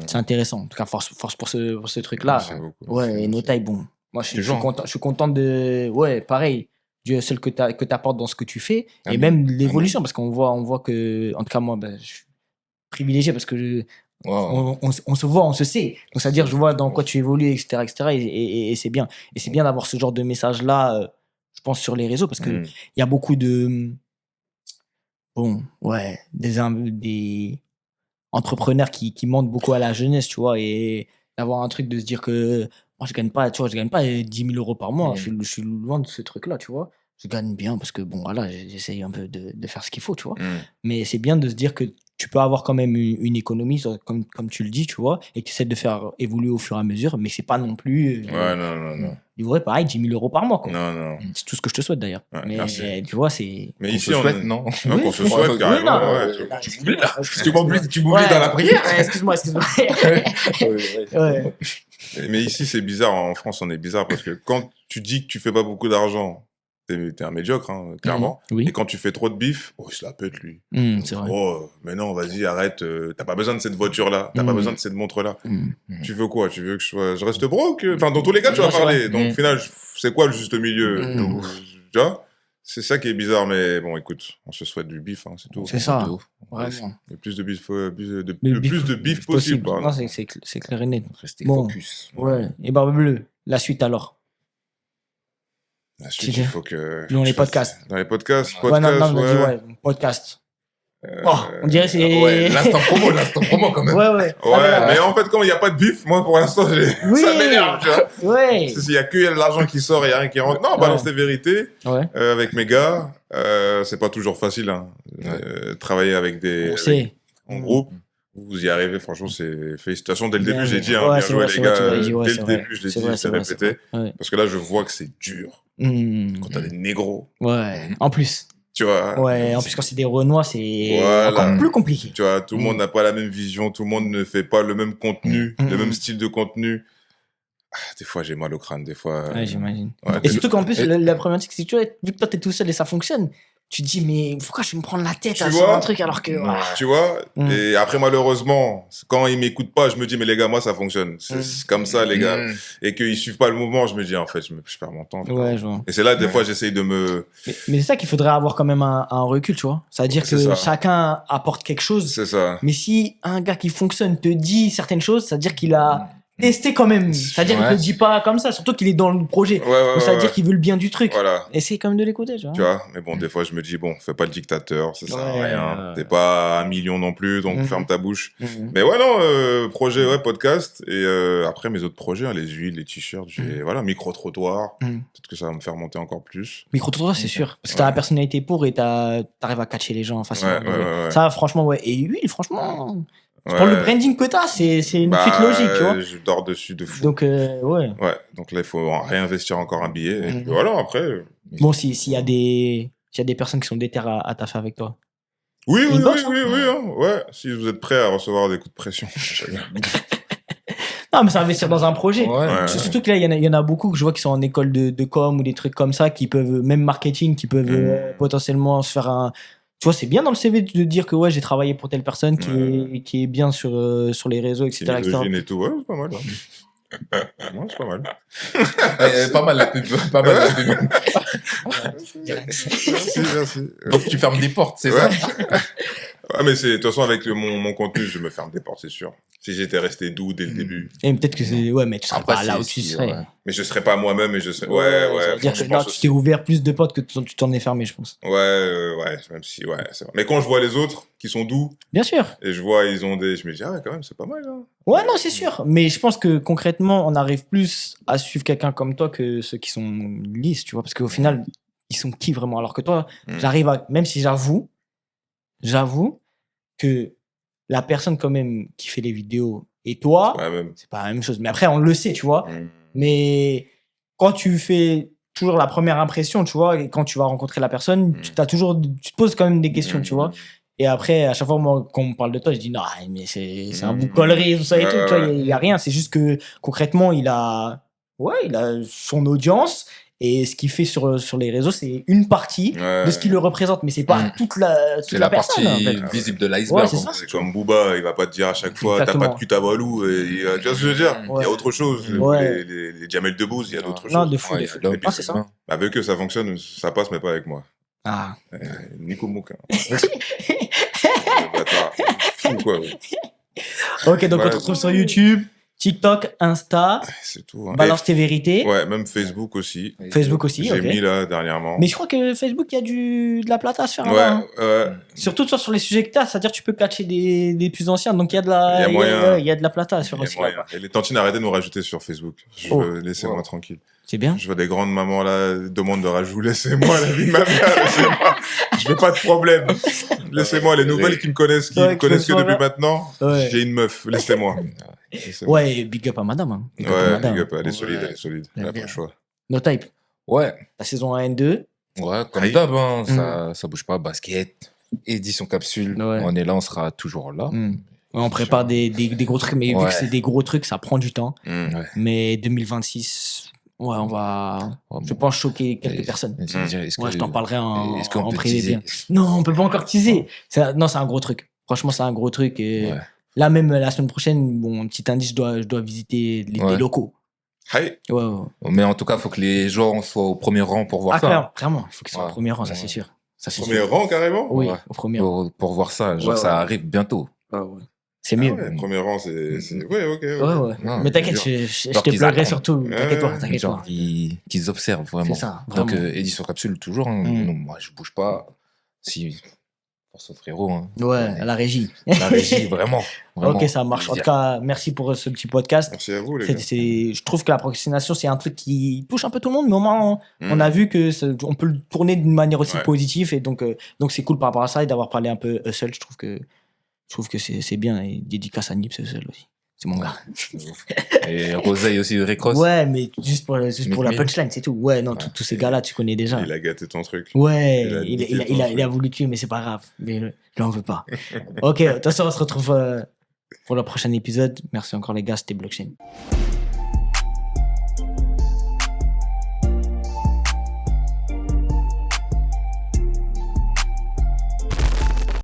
S1: c'est intéressant. En tout cas, force pour ce truc-là. Ouais, et No Taille, bon. Moi, je suis content de. Ouais, pareil. Du hustle que t'apportes dans ce que tu fais. Et même l'évolution. Parce qu'on voit que. En tout cas, moi, je suis privilégié parce que on se voit, on se sait. Donc, c'est-à-dire, je vois dans quoi tu évolues, etc. Et c'est bien. Et c'est bien d'avoir ce genre de message-là, je pense, sur les réseaux parce qu'il y a beaucoup de. Bon, ouais, des entrepreneurs qui mentent beaucoup à la jeunesse, tu vois, et d'avoir un truc de se dire que moi, je gagne pas 10 000 euros par mois. Je suis loin de ce truc-là, tu vois. Je gagne bien parce que, bon, voilà, j'essaye un peu de faire ce qu'il faut, tu vois. Mais c'est bien de se dire que tu peux avoir quand même une économie, comme tu le dis, tu vois, et que tu essaies de faire évoluer au fur et à mesure, mais c'est pas non plus.
S2: Non.
S1: Il vaudrait pareil, 10 000 euros par mois, quoi.
S2: Non.
S1: C'est tout ce que je te souhaite d'ailleurs. Mais tu vois, c'est.
S2: Mais ici,
S3: on souhaite, non?
S2: Qu'on se souhaite carrément.
S3: Tu m'oublies dans la prière.
S1: Excuse-moi. Ouais.
S2: Mais ici, c'est bizarre. En France, on est bizarre parce que quand tu dis que tu fais pas beaucoup d'argent, t'es un médiocre, hein, clairement.
S1: Oui.
S2: Et quand tu fais trop de bif, il se la pète, lui.
S1: C'est vrai.
S2: Mais non, vas-y, arrête. T'as pas besoin de cette voiture-là. T'as pas besoin de cette montre-là. Tu veux quoi? Tu veux que je reste broke? Enfin, dans tous les cas, tu vas parler. Donc, au final, c'est quoi le juste milieu? Tu vois? C'est ça qui est bizarre, mais bon, écoute, on se souhaite du bif, hein, c'est tout.
S1: C'est ça. Vraiment.
S2: Le plus de bif possible.
S1: Non, c'est clair et net.
S3: Restez focus.
S1: Ouais. Et Barbe Bleue, la suite alors?
S2: La suite, il faut que.
S1: Dans les podcasts.
S2: Dans les podcasts.
S1: Ouais, podcast. On dirait c'est.
S3: Ouais, l'instant promo quand même.
S1: Ouais.
S2: Mais en fait, comme il n'y a pas de bif, moi pour l'instant, ça m'énerve, tu vois.
S1: Ouais.
S2: Il n'y a que l'argent qui sort et il n'y a rien qui rentre. Non, on balance les vérités. Avec mes gars, c'est pas toujours facile. Hein. Travailler avec en groupe. Vous y arrivez, franchement, c'est félicitations. Dès le début, j'ai dit, bien joué les gars. Dès le début, je l'ai dit, je l'ai répété. Parce que là, je vois que c'est dur. Quand t'as des négros.
S1: Ouais, en plus.
S2: Tu vois.
S1: Ouais, en plus, quand c'est des Renois, c'est encore plus compliqué.
S2: Tu vois, tout le monde n'a pas la même vision, tout le monde ne fait pas le même contenu, le même style de contenu. Des fois, j'ai mal au crâne, des fois.
S1: Ouais, j'imagine. Et surtout qu'en plus, la problématique, c'est que tu vois, vu que toi, t'es tout seul et ça fonctionne, tu te dis, mais pourquoi je vais me prendre la tête sur un truc alors que.
S2: Tu vois, et après, malheureusement, quand ils m'écoutent pas, je me dis, mais les gars, moi, ça fonctionne. C'est comme ça, les gars. Et qu'ils suivent pas le mouvement, je me dis, en fait, je perds mon temps.
S1: Ouais, je vois.
S2: Et c'est là, des fois, j'essaye de me.
S1: Mais c'est ça qu'il faudrait avoir quand même un recul, tu vois. C'est-à-dire que chacun apporte quelque chose.
S2: C'est ça.
S1: Mais si un gars qui fonctionne te dit certaines choses, c'est-à-dire qu'il a tester quand même. C'est-à-dire qu'il te le dit pas comme ça, surtout qu'il est dans le projet. Donc ça veut dire qu'il veut le bien du truc.
S2: Voilà.
S1: Essaye quand même de l'écouter, tu vois.
S2: Tu vois, mais bon, des fois, je me dis, bon, fais pas le dictateur, ça sert à rien. T'es pas 1 million non plus, donc ferme ta bouche. Mais ouais, non, projet, ouais, podcast. Et après, mes autres projets, hein, les huiles, les t-shirts, voilà, micro-trottoir. Peut-être que ça va me faire monter encore plus.
S1: Micro-trottoir, c'est sûr. Parce que t'as la personnalité pour et t'arrives à catcher les gens facilement.
S2: Ouais.
S1: Ça, franchement, ouais. Et huile, franchement... Pour le branding que t'as, c'est une suite logique, tu vois.
S2: Je dors dessus de fou.
S1: Donc, ouais.
S2: Ouais, donc là, il faut réinvestir encore un billet. Et puis voilà, après...
S1: Bon, s'il y a des personnes qui sont déterres à taffer avec toi.
S2: Oui, ouais. Si vous êtes prêts à recevoir des coups de pression.
S1: Non, mais c'est investir dans un projet.
S3: Ouais.
S1: Surtout que là, il y en a beaucoup que je vois qui sont en école de com ou des trucs comme ça, qui peuvent, même marketing, qui peuvent potentiellement se faire un... Tu vois, c'est bien dans le CV de dire que ouais, j'ai travaillé pour telle personne qui est bien sur les réseaux, etc.
S2: Et tout, ouais, c'est pas mal. Ouais, c'est pas mal.
S3: Pas mal la pub. Pas mal la pub.
S2: Merci.
S3: Donc tu fermes des portes, c'est ça?
S2: Ouais, mais de toute façon, avec mon contenu, je me ferme des portes, c'est sûr. Si j'étais resté doux dès le début.
S1: Et peut-être que c'est... Ouais, mais tu serais pas là où tu serais.
S2: Ouais. Mais je serais pas moi-même et je serais... Ouais.
S1: dire que là, tu t'es ouvert plus de portes que tu t'en es fermé, je pense.
S2: Ouais, même si, ouais, c'est vrai. Mais quand je vois les autres qui sont doux...
S1: Bien sûr.
S2: Et je vois, ils ont des... Je me dis, ah ouais, quand même, c'est pas mal, hein.
S1: Ouais, non, c'est sûr. Mais je pense que concrètement, on arrive plus à suivre quelqu'un comme toi que ceux qui sont lisses, tu vois. Parce qu'au final, ils sont qui vraiment? Alors que toi, j'arrive à... Même si j'avoue que la personne quand même qui fait les vidéos et toi, c'est pas la même chose. Mais après, on le sait, tu vois. Mais quand tu fais toujours la première impression, tu vois, et quand tu vas rencontrer la personne, tu te poses quand même des questions, tu vois. Et après, à chaque fois, moi, quand on me parle de toi, je dis non, mais c'est un bout de conneries, tout ça et tout. Tu vois, il y a rien. C'est juste que concrètement, il a son audience. Et ce qu'il fait sur les réseaux, c'est une partie de ce qui le représente, mais c'est pas toute la personne.
S3: C'est la partie visible de l'iceberg.
S2: C'est comme Booba, il va pas te dire à chaque fois, t'as pas de cul à Balou. Tu vois ce que je veux dire? Il y a autre chose. Les Jamel Debbouze, il y a d'autres choses.
S1: Non, de fou.
S2: C'est ça. Avec eux, ça fonctionne, ça passe, mais pas avec moi.
S1: Ah.
S2: Nico Mouka. Fou, quoi.
S1: Ok, donc on te retrouve sur YouTube, TikTok, Insta.
S2: C'est tout. Hein.
S1: Balance tes vérités.
S2: Ouais, même Facebook aussi.
S1: Facebook aussi,
S2: J'ai mis là dernièrement.
S1: Mais je crois que Facebook, il y a de la plata à se faire.
S2: Ouais.
S1: Surtout sur les sujets que t'as, c'est-à-dire que tu peux catcher des plus anciens, donc il y a de la, il y a de la plata à se faire aussi.
S2: Et les tantines, arrêtez de nous rajouter sur Facebook. Laissez-moi tranquille.
S1: C'est bien.
S2: Je vois des grandes mamans là, demandent de rajouter. Laissez-moi la vie de ma mère, laissez-moi. Je veux pas de problème. Laissez-moi les nouvelles qui me connaissent, qui me connaissent que depuis maintenant. J'ai une meuf, laissez-moi.
S1: Ouais, big up à madame. Hein.
S2: Big up, elle est solide. Elle a pas le choix.
S1: No Type.
S3: Ouais.
S1: La saison 1 N2.
S3: Ouais, comme d'hab, hein, ça bouge pas. Basket, édition capsule. On est là, on sera toujours là.
S1: On prépare des gros trucs, mais vu que c'est des gros trucs, ça prend du temps. Mais 2026, on va, je pense, choquer quelques personnes. Je t'en parlerai en privé. Non, on peut pas encore teaser. Non, c'est un gros truc. Franchement, c'est un gros truc. Et là, même la semaine prochaine, bon, petit indice, je dois visiter les locaux.
S2: Ouais.
S3: Mais en tout cas, il faut que les gens soient au premier rang pour voir ça.
S1: Clairement, il faut qu'ils soient au premier rang, ça c'est sûr.
S2: Premier rang, carrément?
S1: Oui, au premier rang.
S3: Pour voir ça, ça arrive bientôt.
S1: C'est mieux.
S2: Premier rang, c'est... Ouais, ok.
S1: Non, mais t'inquiète, je te pleurerai surtout. T'inquiète-toi.
S3: Genre qu'ils observent vraiment.
S1: C'est ça,
S3: vraiment. Donc, édition capsule, toujours. Moi, je bouge pas. Si... Pour ce frérot. Hein.
S1: Ouais, la régie.
S3: La régie, vraiment.
S1: Ok, ça marche. En tout cas, merci pour ce petit podcast.
S2: Merci à vous, les gars.
S1: Je trouve que la procrastination, c'est un truc qui touche un peu tout le monde, mais au moins, on a vu que on peut le tourner d'une manière aussi positive. Et donc c'est cool par rapport à ça et d'avoir parlé un peu Hustle. Je trouve que c'est bien. Et dédicace à Nips Hustle aussi. C'est mon gars.
S3: Et Roseille aussi de Recross.
S1: Ouais, mais juste pour la punchline, c'est tout. Ouais, non, tous ces gars-là, tu connais déjà.
S2: Il a gâté ton truc.
S1: Ouais, il a voulu tuer, mais c'est pas grave. Mais je l'en veux pas. Ok, de toute façon, on se retrouve pour le prochain épisode. Merci encore, les gars, c'était Blockchain.